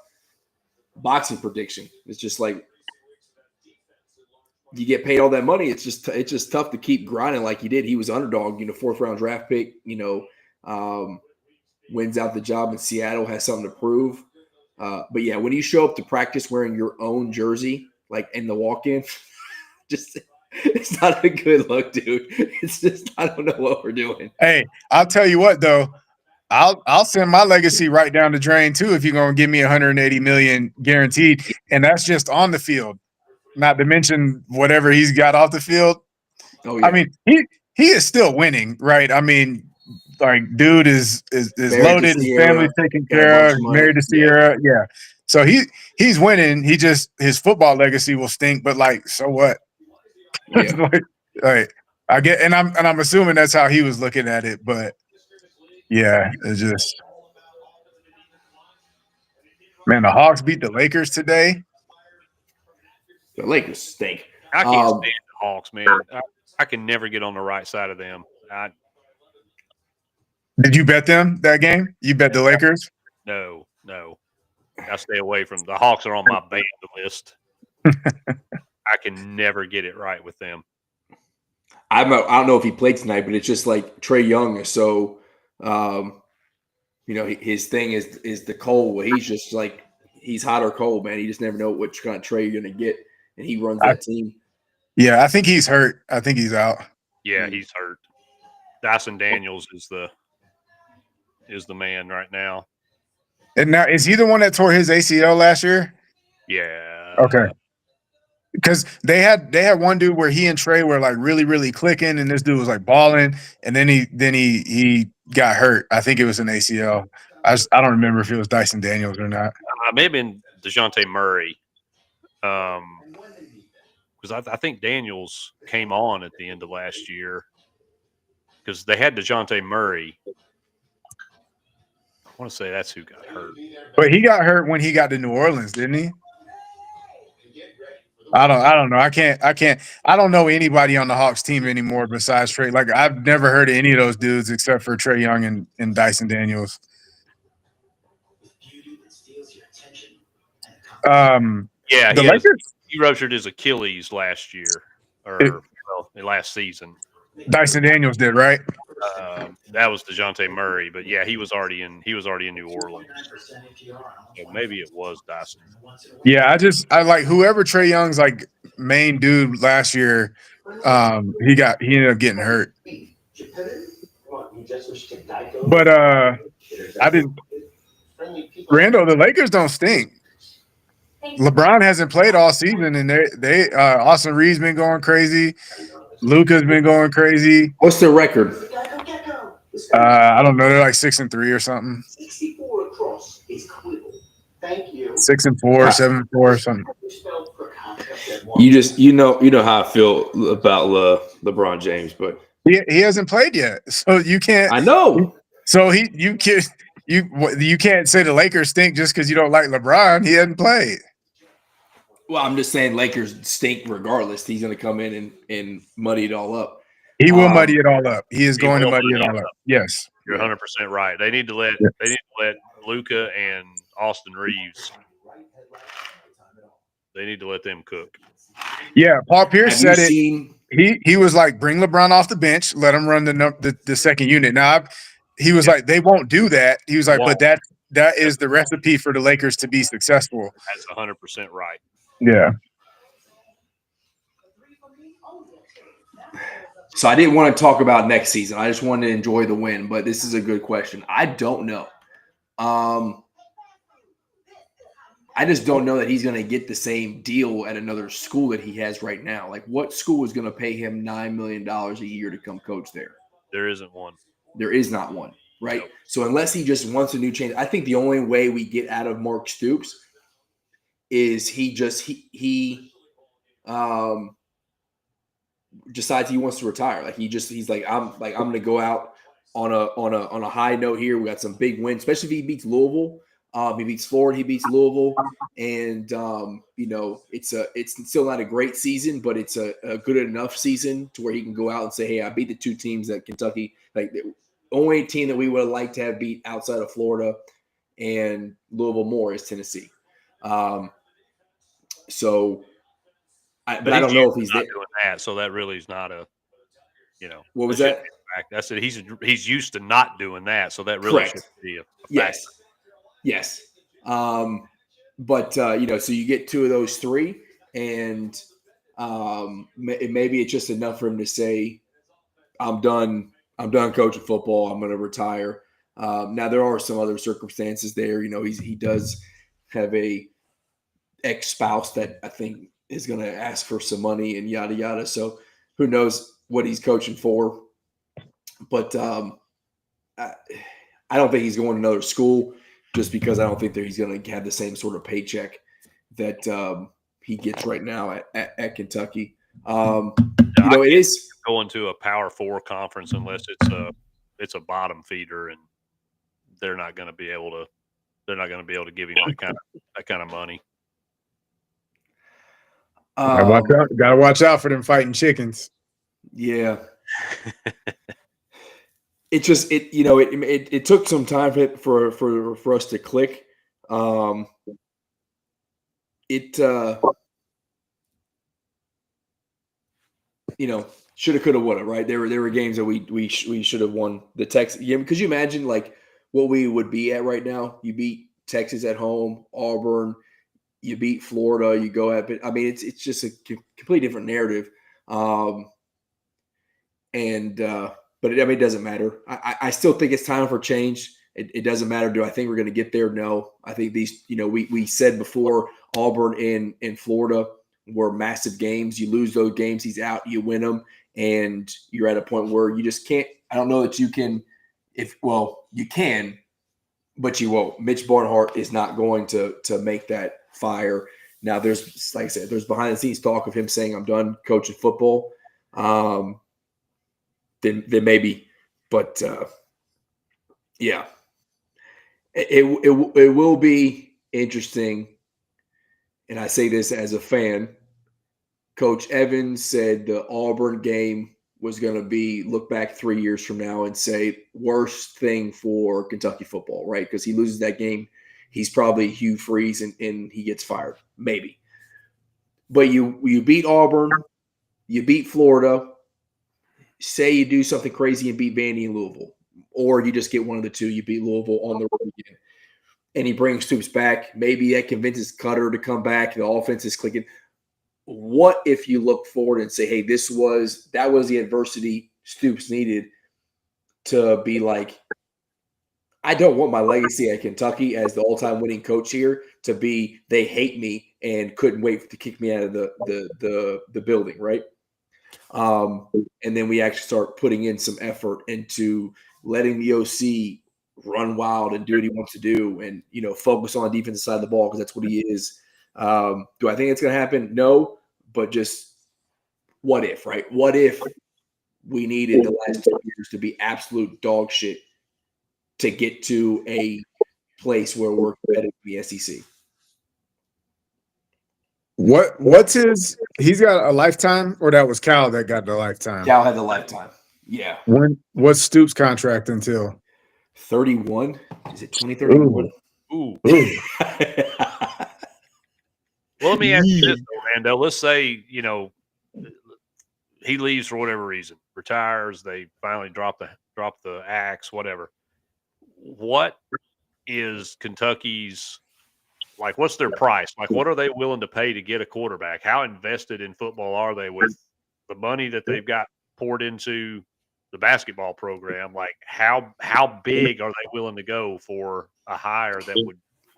boxing prediction. It's just like you get paid all that money. It's just tough to keep grinding like he did. He was underdog, 4th round draft pick, wins out the job in Seattle, has something to prove. But yeah, when you show up to practice wearing your own jersey, like in the walk-in, it's not a good look, dude. It's just, I don't know what we're doing. Hey, I'll tell you what though, I'll send my legacy right down the drain too if you're gonna give me 180 million guaranteed, and that's just on the field, not to mention whatever he's got off the field. Oh yeah. I mean, he is still winning, right? I mean, like, dude is loaded, his family's taken care of, married to Sierra, yeah. So he's winning. His football legacy will stink, but like, so what? Yeah. like I get, and I'm assuming that's how he was looking at it, but yeah, it's just, man, the Hawks beat the Lakers today. The Lakers stink. I can't stand the Hawks, man. I can never get on the right side of them. Did you bet them that game? You bet the Lakers? No. I stay away from the Hawks. Are on my banned list. I can never get it right with them. I don't know if he played tonight, but it's just like Trae Young is so, his thing is the cold. He's just like, he's hot or cold, man. You just never know what kind of trade you're going to get, and he runs that team. Yeah, I think he's hurt. I think he's out. Yeah, he's hurt. Dyson Daniels is the man right now. And now, is he the one that tore his ACL last year? Yeah. Okay. Because they had one dude where he and Trae were like really, really clicking, and this dude was like balling, and then he got hurt. I think it was an ACL. I don't remember if it was Dyson Daniels or not. Maybe in DeJounte Murray. Because I think Daniels came on at the end of last year because they had DeJounte Murray. I want to say that's who got hurt. But he got hurt when he got to New Orleans, didn't he? I don't know. I don't know anybody on the Hawks team anymore besides Trae. Like, I've never heard of any of those dudes except for Trae Young and Dyson Daniels. Yeah, the Lakers. He ruptured his Achilles last year, last season. Dyson Daniels did, right? That was DeJounte Murray, but yeah, he was already in New Orleans. So maybe it was Dyson. Yeah, I like whoever Trae Young's like main dude last year. He ended up getting hurt. But Randall, the Lakers don't stink. LeBron hasn't played all season, and they Austin Reed's been going crazy. Luka's been going crazy. What's their record? I don't know. They're like 6-3 or something. 64 across is Quill. Thank you. 6-4, 7-4 or something. You know how I feel about LeBron James, but He hasn't played yet, so you can't. I know. So you can't say the Lakers stink just because you don't like LeBron. He hasn't played. Well, I'm just saying Lakers stink regardless. He's going to come in and muddy it all up. He will muddy it all up. He is He going to will muddy it muddy all it up. Yes. You're 100% right. They need to let Luka and Austin Reeves. They need to let them cook. Yeah, Paul Pierce Have said you it. seen? He was like, bring LeBron off the bench, let him run the second unit. Now, he was like, they won't do that. He was like, but that is the recipe for the Lakers to be successful. That's 100% right. Yeah. So I didn't want to talk about next season. I just wanted to enjoy the win, but this is a good question. I don't know. I just don't know that he's going to get the same deal at another school that he has right now. Like, what school is going to pay him $9 million a year to come coach there? There isn't one. There is not one, right? Nope. So unless he just wants a new change, I think the only way we get out of Mark Stoops is he decides he wants to retire. Like he's like I'm going to go out on a high note here. We got some big wins, especially if he beats Louisville. He beats Florida. He beats Louisville, and it's still not a great season, but it's a good enough season to where he can go out and say, "Hey, I beat the two teams that Kentucky, like the only team that we would have liked to have beat outside of Florida and Louisville more is Tennessee." But I don't know if he's not doing that, so that really is not a, What was that? I said he's used to not doing that, so that really should be a fact. Yes. But so you get two of those three, and maybe it's just enough for him to say, I'm done coaching football. I'm going to retire. Now there are some other circumstances there. He does have a ex-spouse that I think is going to ask for some money and yada, yada. So who knows what he's coaching for, but I don't think he's going to another school just because I don't think that he's going to have the same sort of paycheck that he gets right now at Kentucky. It is going to a Power 4 conference unless it's a bottom feeder, and they're not going to be able to give him that kind of money. Gotta watch out for them fighting chickens. Yeah. It just it took some time for us to click. Shoulda, coulda, woulda, right? There were games that we should have won. The Texas, because you imagine like what we would be at right now. You beat Texas at home, Auburn, you beat Florida, you go at it. I mean, it's just a completely different narrative. But it doesn't matter. I still think it's time for change. It doesn't matter. Do I think we're going to get there? No. I think these, we said before Auburn and Florida were massive games. You lose those games, he's out. You win them, and you're at a point where you just can't. I don't know that you can. You can, but you won't. Mitch Barnhart is not going to make that fire. Now, there's, like I said, there's behind the scenes talk of him saying, "I'm done coaching football." Then maybe, but yeah, it will be interesting. And I say this as a fan. Coach Evans said the Auburn game was going to be look back 3 years from now and say worst thing for Kentucky football, right? Because he loses that game, he's probably Hugh Freeze and he gets fired, maybe. But you beat Auburn, you beat Florida. Say you do something crazy and beat Vandy and Louisville, or you just get one of the two. You beat Louisville on the road again, and he brings Stoops back. Maybe that convinces Cutter to come back. The offense is clicking. What if you look forward and say, "Hey, that was the adversity Stoops needed to be like, I don't want my legacy at Kentucky as the all-time winning coach here to be they hate me and couldn't wait to kick me out of the building, right? And then we actually start putting in some effort into letting the OC run wild and do what he wants to do, and focus on the defensive side of the ball because that's what he is. Do I think it's going to happen? No, but just what if, right? What if we needed the last 2 years to be absolute dog shit to get to a place where we're competitive in the SEC? What's his? He's got a lifetime, or that was Cal that got the lifetime? Cal had the lifetime. Yeah. What's Stoops' contract until? 31? Is it 2031? Ooh. Ooh. Well, let me ask you this, though, Rando. Let's say, he leaves for whatever reason, retires, they finally drop the axe, whatever. What is Kentucky's, like, what's their price? Like, what are they willing to pay to get a quarterback? How invested in football are they with the money that they've got poured into the basketball program? Like, how big are they willing to go for a hire that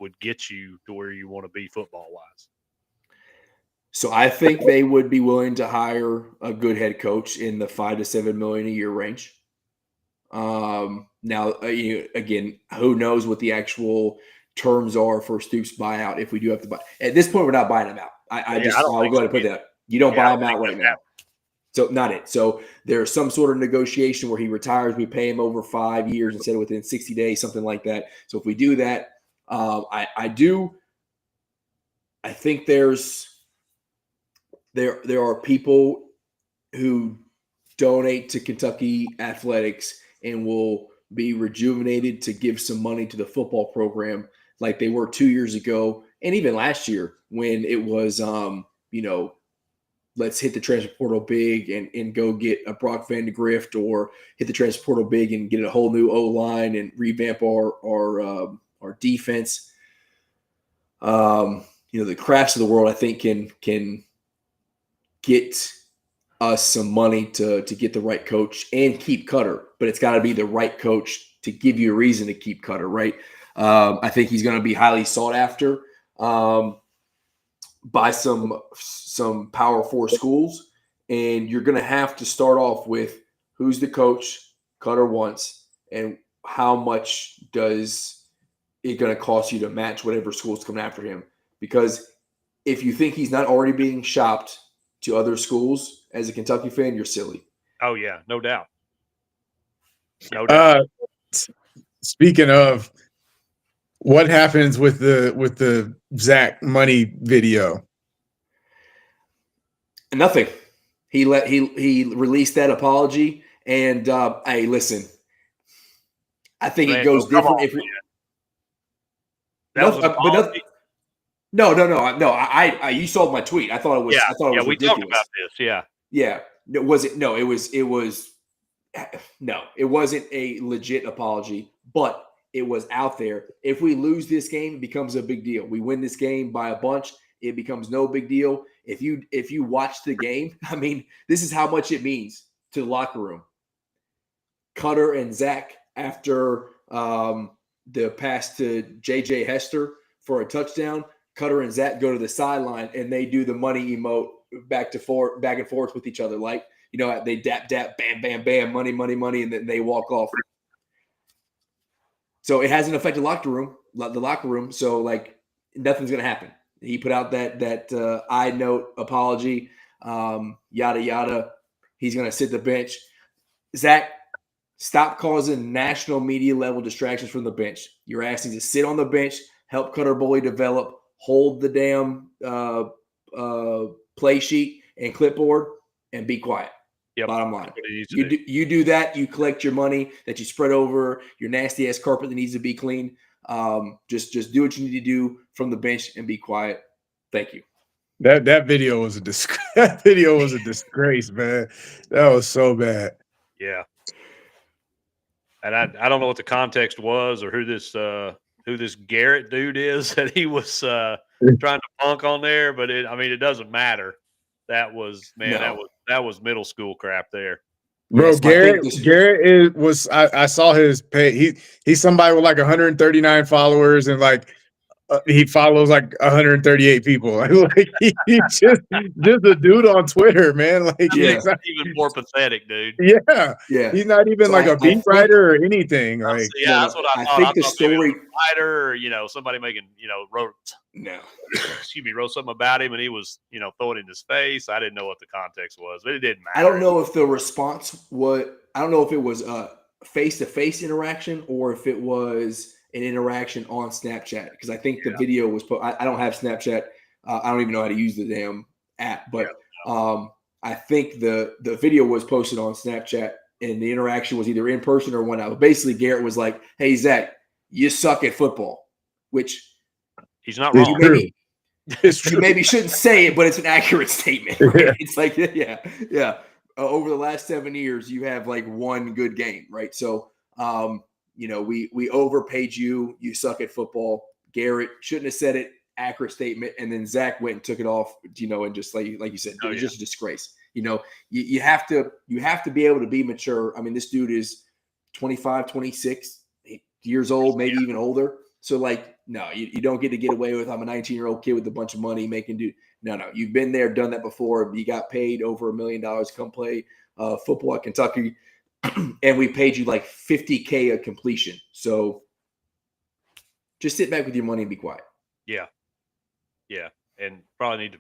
would get you to where you want to be football-wise? So I think they would be willing to hire a good head coach in the $5 to $7 million a year range. Now, again, who knows what the actual terms are for Stoops' buyout if we do have to buy. At this point, we're not buying him out. I'll go ahead and put that. You don't buy him out right now. So not it. So there's some sort of negotiation where he retires. We pay him over 5 years instead of within 60 days, something like that. So if we do that, I think there are people who donate to Kentucky athletics and will be rejuvenated to give some money to the football program like they were 2 years ago and even last year when it was, let's hit the transfer portal big and go get a Brock Vandegrift, or hit the transfer portal big and get a whole new O-line and revamp our defense. The Crafts of the world, I think, can get us some money to get the right coach and keep Cutter, but it's got to be the right coach to give you a reason to keep Cutter, right? I think he's going to be highly sought after by some Power 4 schools, and you're going to have to start off with who's the coach Cutter wants and how much does it going to cost you to match whatever school's coming after him. Because if you think he's not already being shopped to other schools as a Kentucky fan, you're silly. Oh yeah, no doubt. No doubt. Speaking of, what happens with the Zach money video? Nothing. He released that apology, and hey, listen, I think it goes different. No. I you saw my tweet. I thought it was. Yeah, I thought it was we ridiculous. talked about this. Yeah. Yeah. It wasn't. No, it was. No, it wasn't a legit apology, but it was out there. If we lose this game, it becomes a big deal. We win this game by a bunch, it becomes no big deal. If you watch the game, I mean, this is how much it means to the locker room. Cutter and Zach, after the pass to J.J. Hester for a touchdown, Cutter and Zach go to the sideline and they do the money emote back and forth with each other. Like, they dap, bam, bam, bam, money, and then they walk off. So it hasn't affected the locker room. So, like, nothing's going to happen. He put out that I note apology, yada, yada. He's going to sit the bench. Zach, stop causing national media level distractions from the bench. You're asking to sit on the bench, help Cutter Bully develop, hold the damn play sheet and clipboard, and be quiet. Yep. Bottom line. You do that, you collect your money that you spread over your nasty ass carpet that needs to be cleaned. Just do what you need to do from the bench and be quiet. Thank you. That video was a disgrace, man. That was so bad. Yeah. And I don't know what the context was or who this Garrett dude is that he was trying to punk on there, but it doesn't matter. That was, man, that was middle school crap there. Bro, Yes, I think this. I saw his page. He's somebody with like 139 followers and like he follows like 138 people. Like he just a dude on Twitter, man. Like Yeah. he's not, Even more pathetic, dude. yeah, Yeah. he's not even So like I a beat think- writer or anything. Like Yeah, No, that's what I I thought. think I the thought maybe it was story- a writer, or, somebody making, wrote No. wrote something about him, and he was, throwing it in his face. I didn't know what the context was, but it didn't matter. I don't know if the response was. I don't know if it was a face-to-face interaction or if it was an interaction on Snapchat, because I think the video was put. I don't have Snapchat. I don't even know how to use the damn app, but I think the video was posted on Snapchat, and the interaction was either in person or one out. Basically, Garrett was like, "Hey Zach, you suck at football," which He's not It's wrong. true. maybe it's you true. maybe shouldn't say it, but it's an accurate statement. Right? It's like, yeah. Over the last 7 years, you have like one good game, right? So, we overpaid you. You suck at football. Garrett shouldn't have said it. Accurate statement. And then Zach went and took it off, and just like you said, it was just a disgrace. You have to be able to be mature. I mean, this dude is 25, 26 years old, maybe even older. So like, no, you don't get to get away with, I'm a 19-year-old kid with a bunch of money making do. No, you've been there, done that before. You got paid over $1 million to come play football at Kentucky, and we paid you like $50K a completion. So just sit back with your money and be quiet. Yeah, and probably need to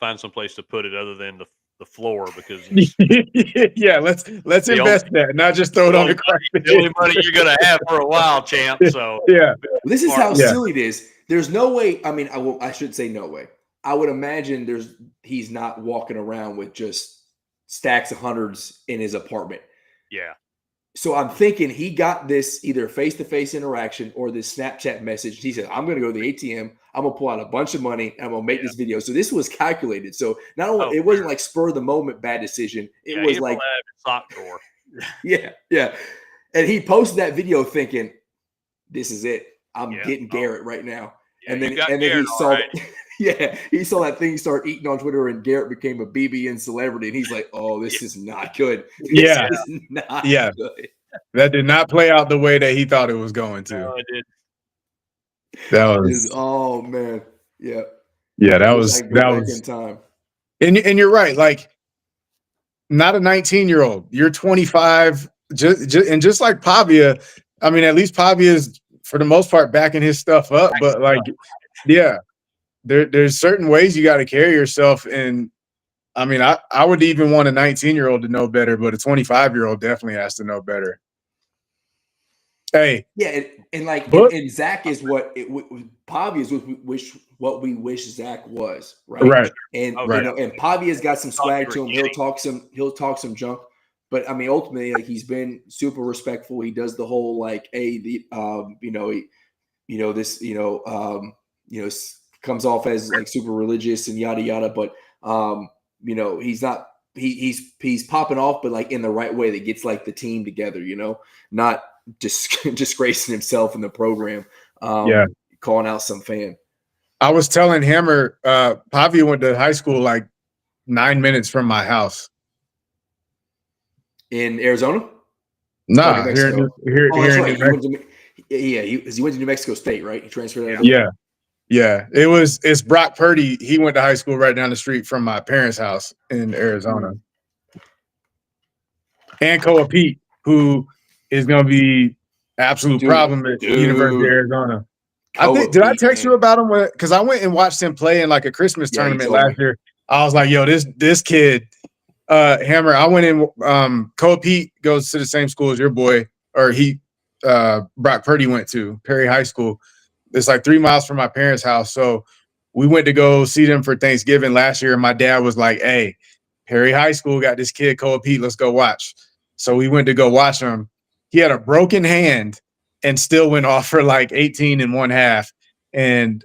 find some place to put it other than the floor, because Yeah, let's The invest that, not just throw it on the carpet. the only money you're gonna have for a while, champ. So Yeah, This is how Yeah. silly it is. There's no way. I mean, I should say no way. I would imagine he's not walking around with just stacks of hundreds in his apartment. yeah, So I'm thinking he got this either face-to-face interaction or this Snapchat message. He said, "I'm going to go to the ATM. I'm going to pull out a bunch of money and I'm going to make this video." So this was calculated. So not only it wasn't like spur of the moment bad decision. It was he like, probably had a sock drawer. yeah. And he posted that video thinking, "This is it. I'm Yeah. getting Garrett right now." Yeah, And then you got he Garrett, saw, all right. he saw that thing start eating on Twitter, and Garrett became a BBN celebrity, and he's like, "Oh, this is not good. Yeah. This is not Yeah. good." that did not play out the way that he thought it was going to. No, it did. That It was is- oh man, yeah. that Wish was I could go that back was in time. and you're right, like not a 19-year-old. You're 25, just like Pavia. I mean, at least Pavia is for the most part backing his stuff up, but like, yeah, there's certain ways you got to carry yourself. And I mean, I would even want a 19-year-old to know better, but a 25-year-old definitely has to know better. Hey, Yeah, and like, But- and Zach is Pavia is what we wish Zach was, right? right. And Oh, right. and Pavia's got some swag you to were him. kidding. He'll talk some junk, but I mean, ultimately, like he's been super respectful. He does the whole like, hey, comes off as like super religious and yada yada, but he's not. He's popping off, but like in the right way that gets like the team together. Not disgracing himself in the program. Calling out some fan. I was telling Hammer, Pavia went to high school like 9 minutes from my house. In Arizona? Nah, New here in Mexico. here Oh, that's in right. New Mexico. He went to New Mexico State, right? He transferred out. Yeah. It's Brock Purdy. He went to high school right down the street from my parents' house in Arizona. And Koa Pete, who is going to be absolute problem at University of Arizona. Did I text you about him? Because I went and watched him play in like a Christmas tournament last year. I was like, yo, this kid, Hammer. I went in. Koa Pete goes to the same school as your boy, or Brock Purdy went to Perry High School. It's like 3 miles from my parents' house. So we went to go see them for Thanksgiving last year. And my dad was like, hey, Perry High School got this kid, Koa Pete. Let's go watch. So we went to go watch him. He had a broken hand and still went off for like 18 and 1/2. And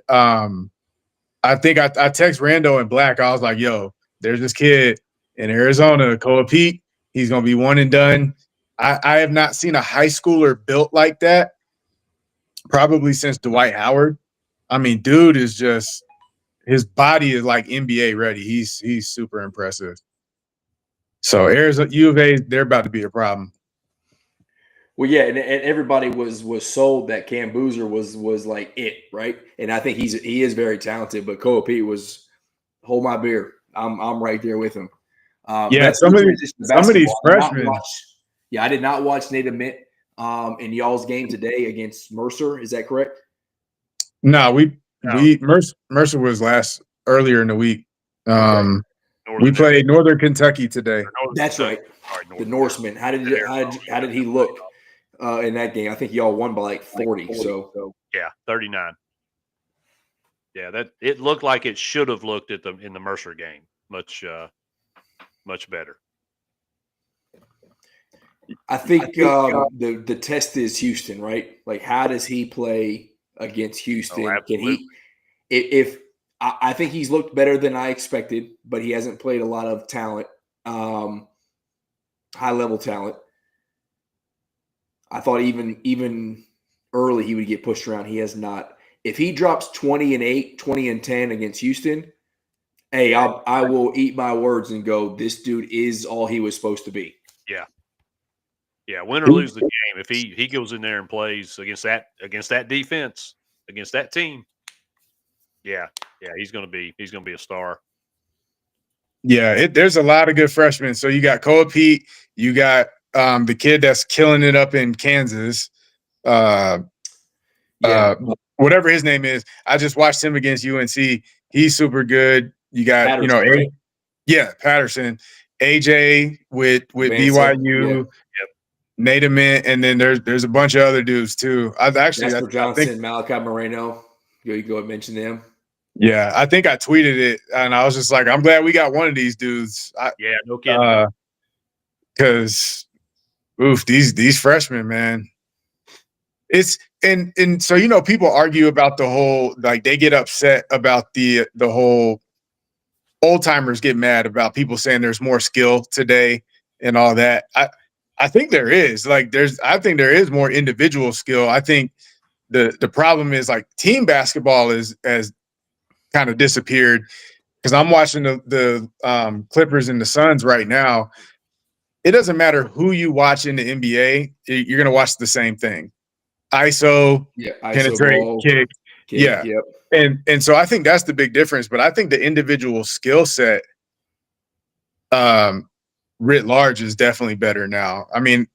I think I text Rando and Black. I was like, yo, there's this kid in Arizona, Koa Pete. He's going to be one and done. I have not seen a high schooler built like that probably since Dwight Howard. I mean, dude is just – his body is like NBA ready. He's super impressive. So Arizona, U of A, they're about to be a problem. Well, yeah, and everybody was sold that Cam Boozer was like it, right? And I think he is very talented, but Koa Pete was hold my beer. I'm right there with him. Yeah, some of these freshmen. I did not watch Nate Mint in y'all's game today against Mercer. Is that correct? No, Mercer was earlier in the week. We played Northern Kentucky today. That's right. The Norseman. How did he look in that game? I think y'all won by like 40. So yeah, 39. Yeah, that it looked like it should have looked in the Mercer game much better. I think the test is Houston, right? Like, how does he play against Houston? Can he? I think he's looked better than I expected, but he hasn't played a lot of talent, high level talent. I thought even early he would get pushed around. He has not. If he drops 20-8, 20-10 against Houston, hey, I will eat my words and go, this dude is all he was supposed to be. Yeah. Yeah, win or lose the game, if he goes in there and plays against that defense, against that team, yeah, he's gonna be a star. Yeah, there's a lot of good freshmen. So you got Koa Pete, you got the kid that's killing it up in Kansas. Whatever his name is. I just watched him against UNC. He's super good. You got Patterson, right? Patterson, AJ with BYU. Yep. Nate Mint, and then there's a bunch of other dudes too. Jasper Johnson, Malachi Moreno. You go and mention them. Yeah, I think I tweeted it, and I was just like, I'm glad we got one of these dudes. No kidding. Because, these freshmen, man. It's and so people argue about the whole, like, they get upset about the whole, old timers get mad about people saying there's more skill today and all that. I think there is. I think there is more individual skill. I think the problem is, like, team basketball has kind of disappeared, because I'm watching the Clippers and the Suns right now. It doesn't matter who you watch in the NBA, you're going to watch the same thing. ISO, penetrate, ball, kick. Yeah. Yep. And so I think that's the big difference. But I think the individual skill set writ large is definitely better now. I mean,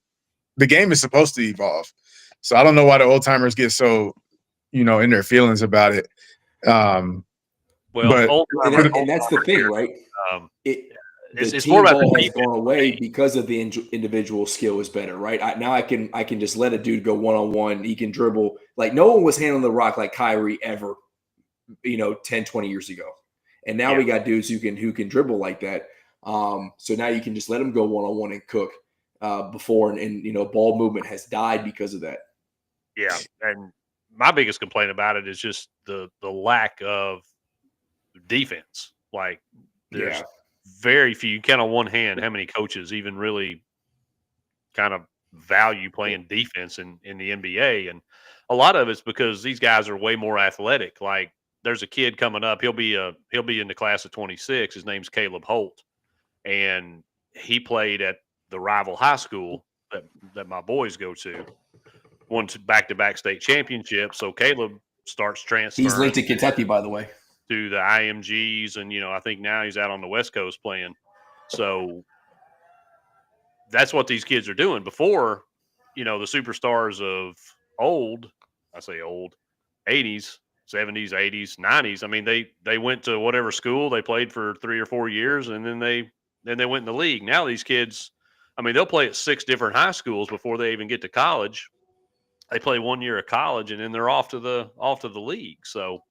the game is supposed to evolve. So I don't know why the old timers get so, in their feelings about it. And that's the thing, right? It's more about the has gone away because of the individual skill is better, right? Now I can just let a dude go one-on-one. He can dribble. Like, no one was handling the rock like Kyrie ever, 10, 20 years ago. And now we got dudes who can dribble like that. So now you can just let them go one-on-one and cook before, and ball movement has died because of that. Yeah, and my biggest complaint about it is just the lack of defense. Like, there's very few. You count on one hand how many coaches even really kind of value playing defense in the NBA, and a lot of it's because these guys are way more athletic. Like, there's a kid coming up. He'll be in the class of 26. His name's Caleb Holt, and he played at the rival high school that my boys go to. Won back-to-back state championships. So Caleb starts transferring. He's linked to Kentucky, by the way, to the IMGs, and I think now he's out on the West Coast playing. So that's what these kids are doing. Before, the superstars of old, I say old, 80s, 70s, 80s, 90s. I mean, they went to whatever school, they played for 3 or 4 years, and then they went in the league. Now these kids, I mean, they'll play at 6 different high schools before they even get to college. They play 1 year of college, and then they're off to the league. So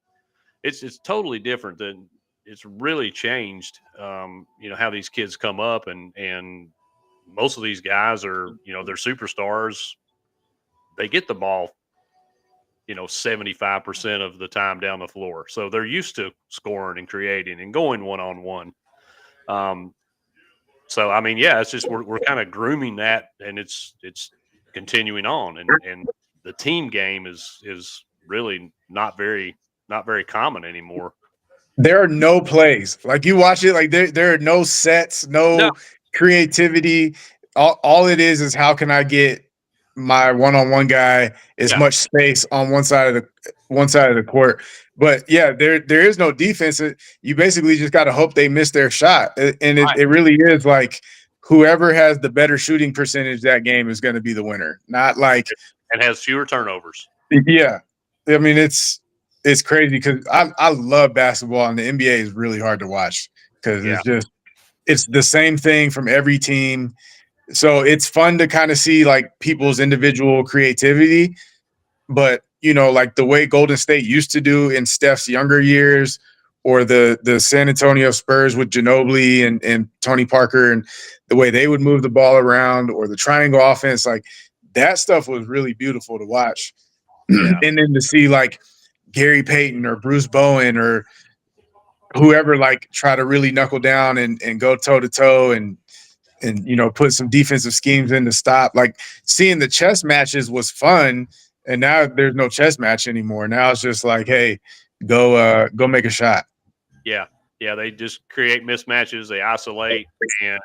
it's totally different. Than it's really changed. How these kids come up, and most of these guys are, they're superstars. They get the ball, 75% of the time down the floor. So they're used to scoring and creating and going one-on-one. So I mean, it's just we're kind of grooming that, and it's continuing on, and the team game is really not very common anymore. There are no plays. Like, you watch it, like there are no sets, no. creativity. All it is how can I get my one-on-one guy as Yeah. much space on one side of the court. But yeah, there is no defense. You basically just got to hope they miss their shot. And it really is like whoever has the better shooting percentage that game is going to be the winner. Not like And has fewer turnovers. yeah. I mean, it's crazy because I love basketball and the NBA is really hard to watch because it's the same thing from every team. So it's fun to kind of see like people's individual creativity, but like the way Golden State used to do in Steph's younger years, or the San Antonio Spurs with Ginobili and Tony Parker, and the way they would move the ball around, or the triangle offense, like that stuff was really beautiful to watch. Yeah. And then to see like Gary Payton or Bruce Bowen or whoever like try to really knuckle down and go toe to toe and put some defensive schemes in to stop. Like seeing the chess matches was fun, and now there's no chess match anymore. Now it's just like, hey, go make a shot. Yeah. They just create mismatches. They isolate, and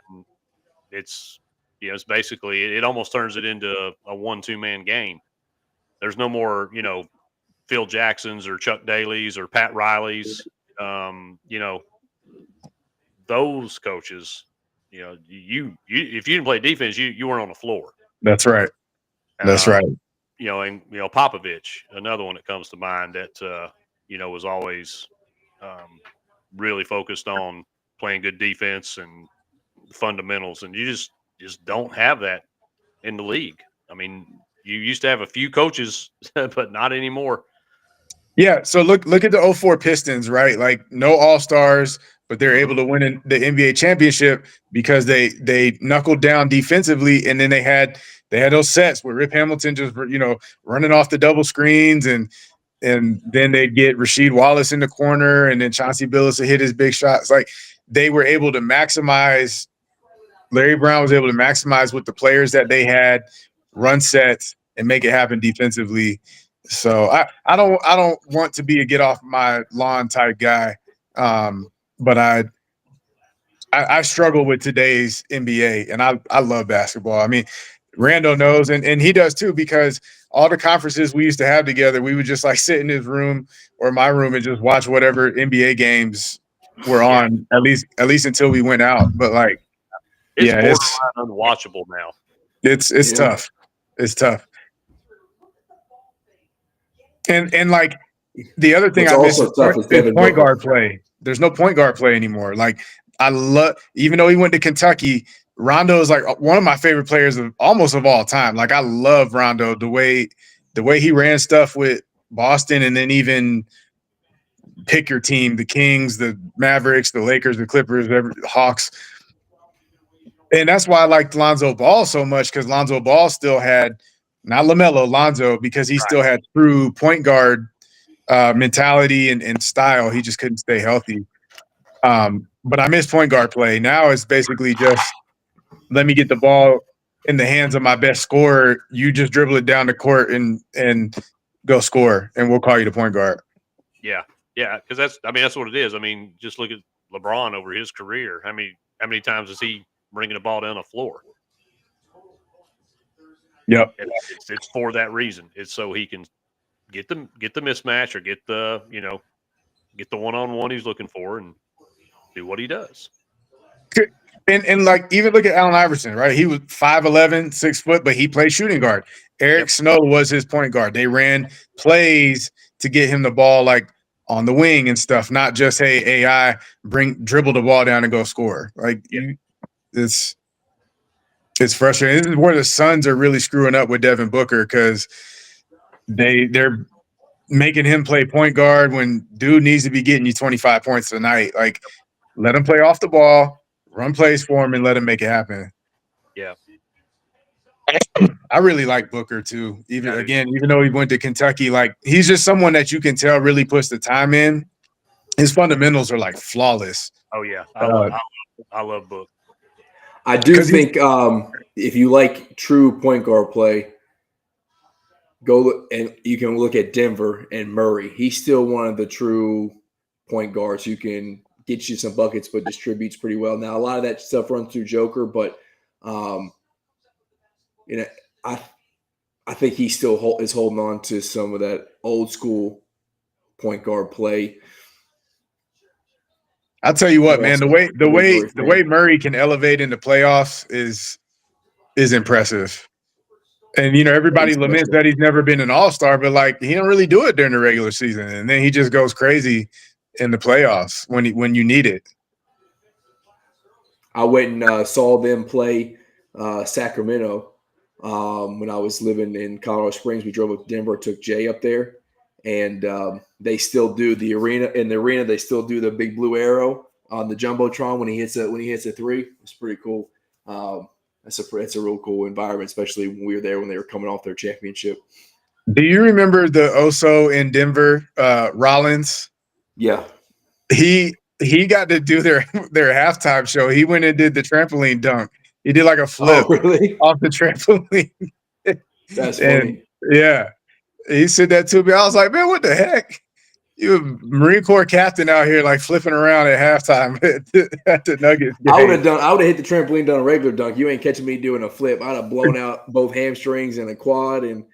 it's basically it almost turns it into a 1-2 man game. There's no more Phil Jacksons or Chuck Daly's or Pat Riley's. Those coaches. You if you didn't play defense, you weren't on the floor. That's right. That's right. And Popovich, another one that comes to mind that was always really focused on playing good defense and fundamentals, and you just don't have that in the league. I mean, you used to have a few coaches, but not anymore. Yeah. So look at the 2004 Pistons, right? Like no all-stars, but they're able to win the NBA championship because they knuckled down defensively, and then they had those sets where Rip Hamilton just running off the double screens, and then they'd get Rasheed Wallace in the corner, and then Chauncey Billups would hit his big shots. Like they were able to maximize. Larry Brown was able to maximize with the players that they had, run sets, and make it happen defensively. So I don't want to be a get off my lawn type guy. But I struggle with today's NBA, and I love basketball. I mean, Randall knows, and he does too, because all the conferences we used to have together, we would just like sit in his room or my room and just watch whatever NBA games were on, at least until we went out. But like, it's unwatchable now. It's tough. It's tough. And like the other thing I miss is point guard play. There's no point guard play anymore. Like I love, even though he went to Kentucky, Rondo is like one of my favorite players of all time. Like I love Rondo, the way he ran stuff with Boston, and then even pick your team, the Kings, the Mavericks, the Lakers, the Clippers, the Hawks. And that's why I liked Lonzo Ball so much, because Lonzo Ball still had, not LaMelo, Lonzo, because he still had true point guard mentality and style. He just couldn't stay healthy. But I miss point guard play. Now it's basically just let me get the ball in the hands of my best scorer. You just dribble it down the court and go score, and we'll call you the point guard. Yeah, because that's what it is. I mean, just look at LeBron over his career. How many times is he bringing the ball down the floor? Yep, it's for that reason. It's so he can get the mismatch, or get the one-on-one he's looking for, and do what he does. And like, even look at Allen Iverson, right? He was 5'11", 6 foot, but he played shooting guard. Eric Snow was his point guard. They ran plays to get him the ball like on the wing and stuff, not just, hey, AI, dribble the ball down and go score. Like it's frustrating. This is where the Suns are really screwing up with Devin Booker, because they're making him play point guard when dude needs to be getting you 25 points a night. Like, let him play off the ball, run plays for him, and let him make it happen. Yeah. I really like Booker too. Even though he went to Kentucky, like he's just someone that you can tell really puts the time in. His fundamentals are like flawless. Oh yeah, I love Book. I do think if you like true point guard play, go and you can look at Denver and Murray. He's still one of the true point guards who can gets you some buckets, but distributes pretty well. Now a lot of that stuff runs through Joker, but you know, I think he still is holding on to some of that old school point guard play. I'll tell you what, man, the way fan. Murray can elevate in the playoffs is impressive. And everybody laments that he's never been an all-star, but like he don't really do it during the regular season, and then he just goes crazy in the playoffs when you need it. I went and saw them play Sacramento when I was living in Colorado Springs. We drove up to Denver, took Jay up there, and they still do the arena. In the arena, they still do the big blue arrow on the jumbotron when he hits a three. It's pretty cool. It's a real cool environment, especially when we were there when they were coming off their championship. Do you remember the Oso in Denver, Rollins? Yeah, he got to do their halftime show. He went and did the trampoline dunk. He did like a flip off the trampoline. That's funny. Yeah, he said that to me. I was like, man, what the heck? You a Marine Corps captain out here like flipping around at halftime at the Nuggets game. I would have hit the trampoline, done a regular dunk. You ain't catching me doing a flip. I'd have blown out both hamstrings and a quad. And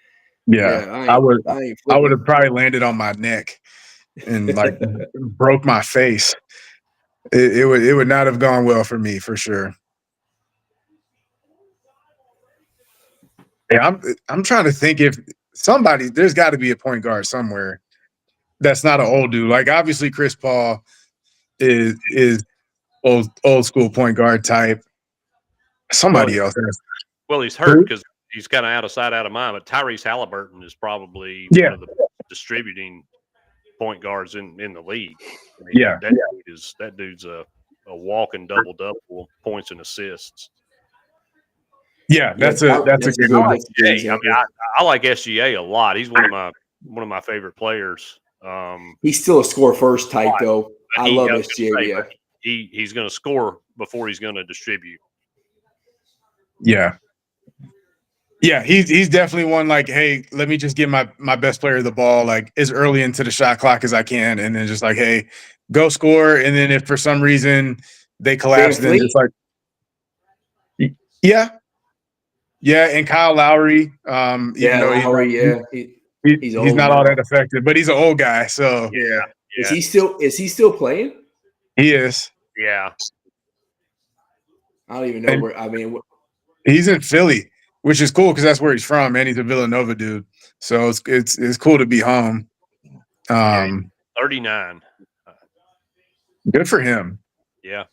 I would have probably landed on my neck and like broke my face. It would not have gone well for me for sure. Yeah, I'm trying to think if there's got to be a point guard somewhere that's not an old dude. Like obviously Chris Paul is old school point guard type. Somebody else. Well, he's hurt because he's kind of out of sight, out of mind. But Tyrese Halliburton is probably one of the distributing point guards in the league. I mean, that dude's a walking double points and assists. Yeah, that's a good one. I like SGA a lot. He's one of my favorite players. He's still a score first type though. I love SGA. He's going to score before he's going to distribute. Yeah. Yeah, he's definitely one like, hey, let me just give my best player the ball like as early into the shot clock as I can, and then just like, hey, go score. And then if for some reason they collapse, then just like, yeah, and Kyle Lowry, he's not all that effective, but he's an old guy, so yeah. Is he still playing? He is. Yeah. I don't even know where. I mean, he's in Philly, which is cool because that's where he's from, and he's a Villanova dude. So it's cool to be home. 39. Good for him. Yeah.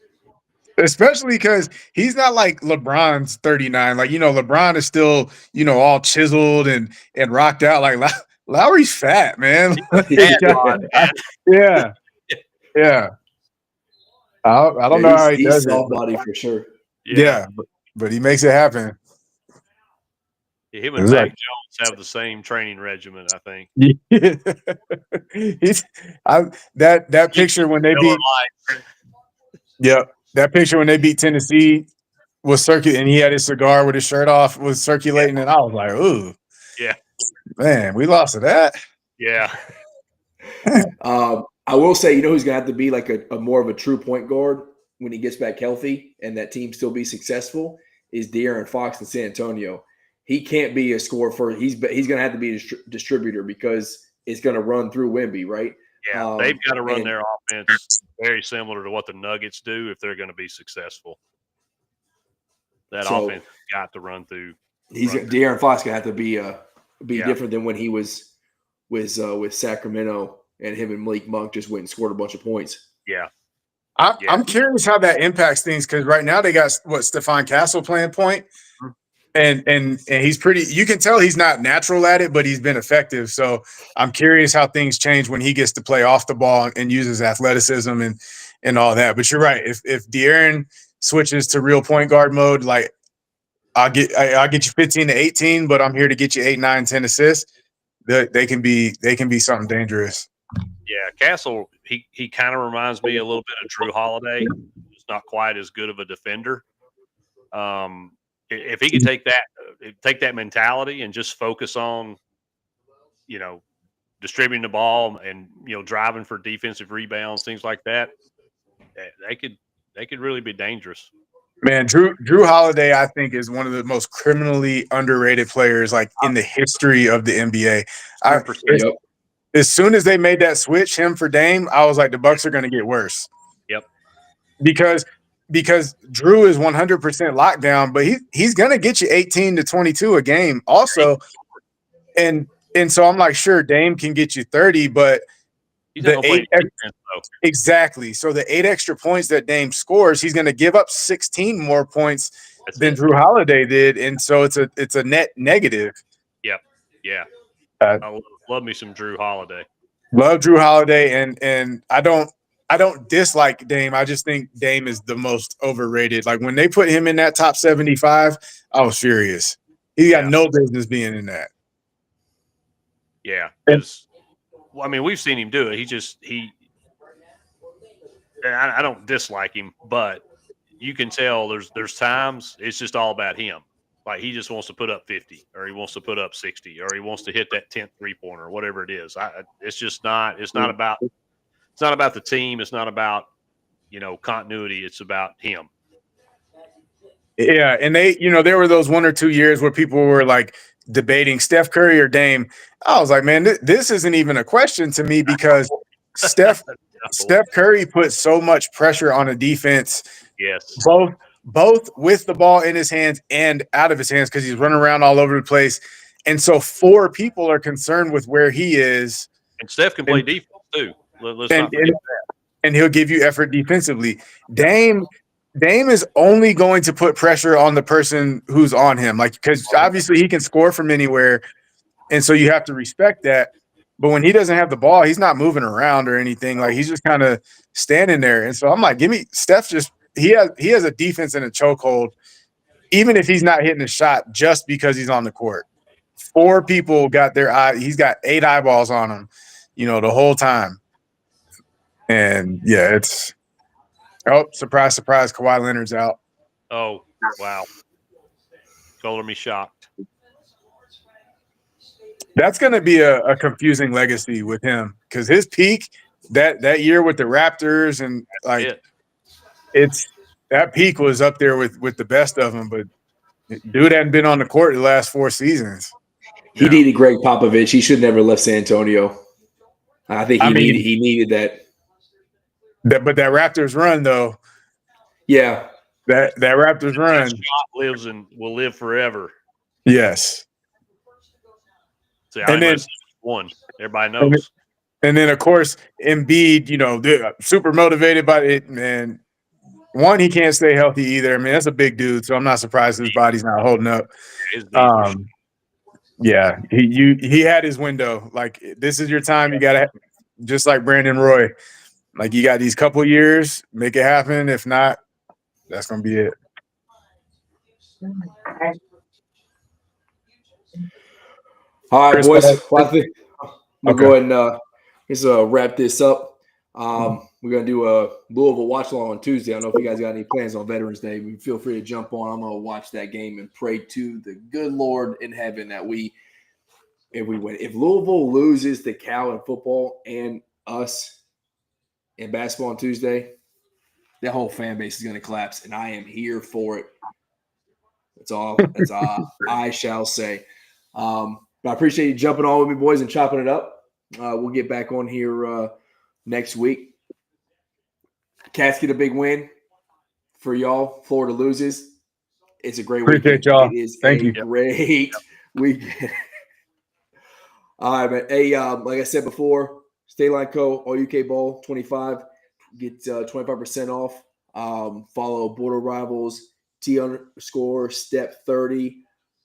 Especially because he's not like LeBron's 39. Like, LeBron is still, all chiseled and rocked out. Like Lowry's fat, man. Yeah. I don't know how he does it. Soft body for sure. Yeah, but he makes it happen. Yeah, him and Zach Jones have the same training regimen, I think. That picture when they beat. Yeah, that picture when they beat Tennessee was circulating, and he had his cigar with his shirt off was circulating, and I was like, "Ooh, yeah, man, we lost to that." Yeah. I will say, who's going to have to be like a more of a true point guard when he gets back healthy, and that team still be successful is De'Aaron Fox in San Antonio. He can't be a scorer first. He's going to have to be a distributor because it's going to run through Wemby, right? Yeah, they've got to run their offense very similar to what the Nuggets do if they're going to be successful. That offense has got to run through. De'Aaron Fox going to have to be different than when he was with Sacramento and him and Malik Monk just went and scored a bunch of points. Yeah. I'm curious how that impacts things because right now they got Stephon Castle playing point. And he's pretty. You can tell he's not natural at it, but he's been effective. So I'm curious how things change when he gets to play off the ball and uses athleticism and all that. But you're right. If De'Aaron switches to real point guard mode, like I'll get you 15 to 18, but I'm here to get you 8, 9, 10 assists. They can be something dangerous. Yeah, Castle. He kind of reminds me a little bit of Drew Holiday. He's not quite as good of a defender. If he could take that mentality and just focus on, distributing the ball and driving for defensive rebounds, things like that, they could really be dangerous. Man, Drew Holiday, I think, is one of the most criminally underrated players like in the history of the NBA. 100%. Yep. As soon as they made that switch, him for Dame, I was like, the Bucks are going to get worse. Yep. Because Drew is 100% lockdown, but he's going to get you 18 to 22 a game also. And so I'm like, sure, Dame can get you 30, but He's not gonna play defense, though. exactly. So the 8 extra points that Dame scores, he's going to give up 16 more points than Drew Holiday did, and so it's a net negative. Yep. Yeah. I love me some Drew Holiday. Love Drew Holiday, and I don't dislike Dame. I just think Dame is the most overrated. Like when they put him in that top 75, I was furious. He got no business being in that. Yeah. Well, I mean, we've seen him do it. I don't dislike him, but you can tell there's times it's just all about him. Like he just wants to put up 50, or he wants to put up 60, or he wants to hit that 10th 3-pointer, or whatever it is. It's just not. It's not about the team. It's not about continuity. It's about him. Yeah, and there were those 1 or 2 years where people were like debating Steph Curry or Dame. I was like, man, this isn't even a question to me because Steph Curry put so much pressure on a defense. Yes. Both with the ball in his hands and out of his hands because he's running around all over the place. And so 4 people are concerned with where he is. And Steph can play defense too. Let's not forget that. And he'll give you effort defensively. Dame is only going to put pressure on the person who's on him, like because obviously he can score from anywhere, and so you have to respect that. But when he doesn't have the ball, he's not moving around or anything. Like he's just kind of standing there. And so I'm like, give me Steph. He has a defense in a chokehold, even if he's not hitting a shot, just because he's on the court. 4 people got their eye. He's got 8 eyeballs on him, the whole time. And yeah, it's. Oh, surprise, surprise, Kawhi Leonard's out. Oh, wow. Color me shocked. That's going to be a confusing legacy with him because his peak that year with the Raptors and that peak was up there with the best of them, but dude hadn't been on the court the last 4 seasons. He needed Greg Popovich. He should never left San Antonio. I think he needed that. But that Raptors run, though. Yeah. That Raptors run. Scott lives and will live forever. Yes. See, I then one. Everybody knows. And then, of course, Embiid, they're super motivated by it. And one, he can't stay healthy either. I mean, that's a big dude, so I'm not surprised his body's not holding up. Yeah, he had his window. Like, this is your time. You got to, just like Brandon Roy. Like, you got these couple years, make it happen. If not, that's going to be it. All right, boys. We'll go ahead and let's wrap this up. We're going to do a Louisville watch along on Tuesday. I don't know if you guys got any plans on Veterans Day. Feel free to jump on. I'm going to watch that game and pray to the good Lord in heaven that if we win. If Louisville loses to Cal in football and us in basketball on Tuesday, that whole fan base is going to collapse, and I am here for it. That's all I shall say. But I appreciate you jumping on with me, boys, and chopping it up. We'll get back on here next week. Cats get a big win for y'all. Florida loses. It's a great weekend. Appreciate y'all. It is Thank you. Great weekend. All right, man. Hey, like I said before, State Line Co. All UK Bowl 25. Get 25% off. Follow Border Rivals T_step30,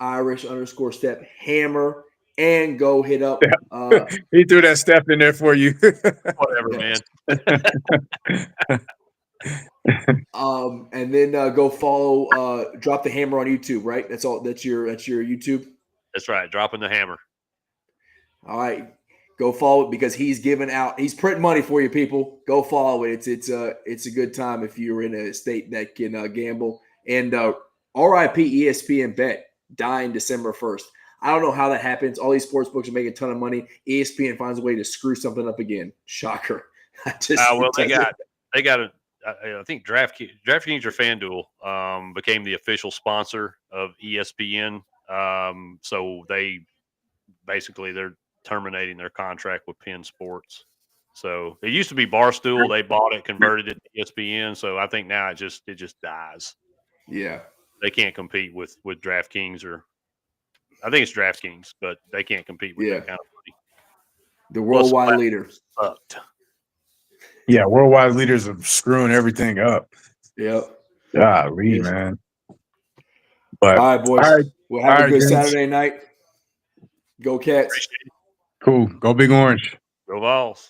Irish_step hammer, and go hit up. He threw that step in there for you. Whatever, man. And then go follow Drop the Hammer on YouTube, right? That's all. That's your YouTube. That's right. Dropping the hammer. All right. Go follow it because he's printing money for you, people. Go follow it. It's a good time if you're in a state that can gamble. And RIP ESPN Bet dying December 1st. I don't know how that happens. All these sports books are making a ton of money. ESPN finds a way to screw something up again. Shocker. They got I think DraftKings or FanDuel became the official sponsor of ESPN. So they're terminating their contract with Penn Sports. So it used to be Barstool. They bought it, converted it to ESPN. So I think now it just dies. Yeah. They can't compete with DraftKings, or I think it's DraftKings, but they can't compete with that kind of money. The worldwide leader. Sucked. Yeah, worldwide leaders are screwing everything up. Yep. Golly, Yes. man. But All right, boys. all right. Well, have All a right, good gents. Saturday night. Go Cats. Appreciate it. Cool. Go Big Orange. Go Vols.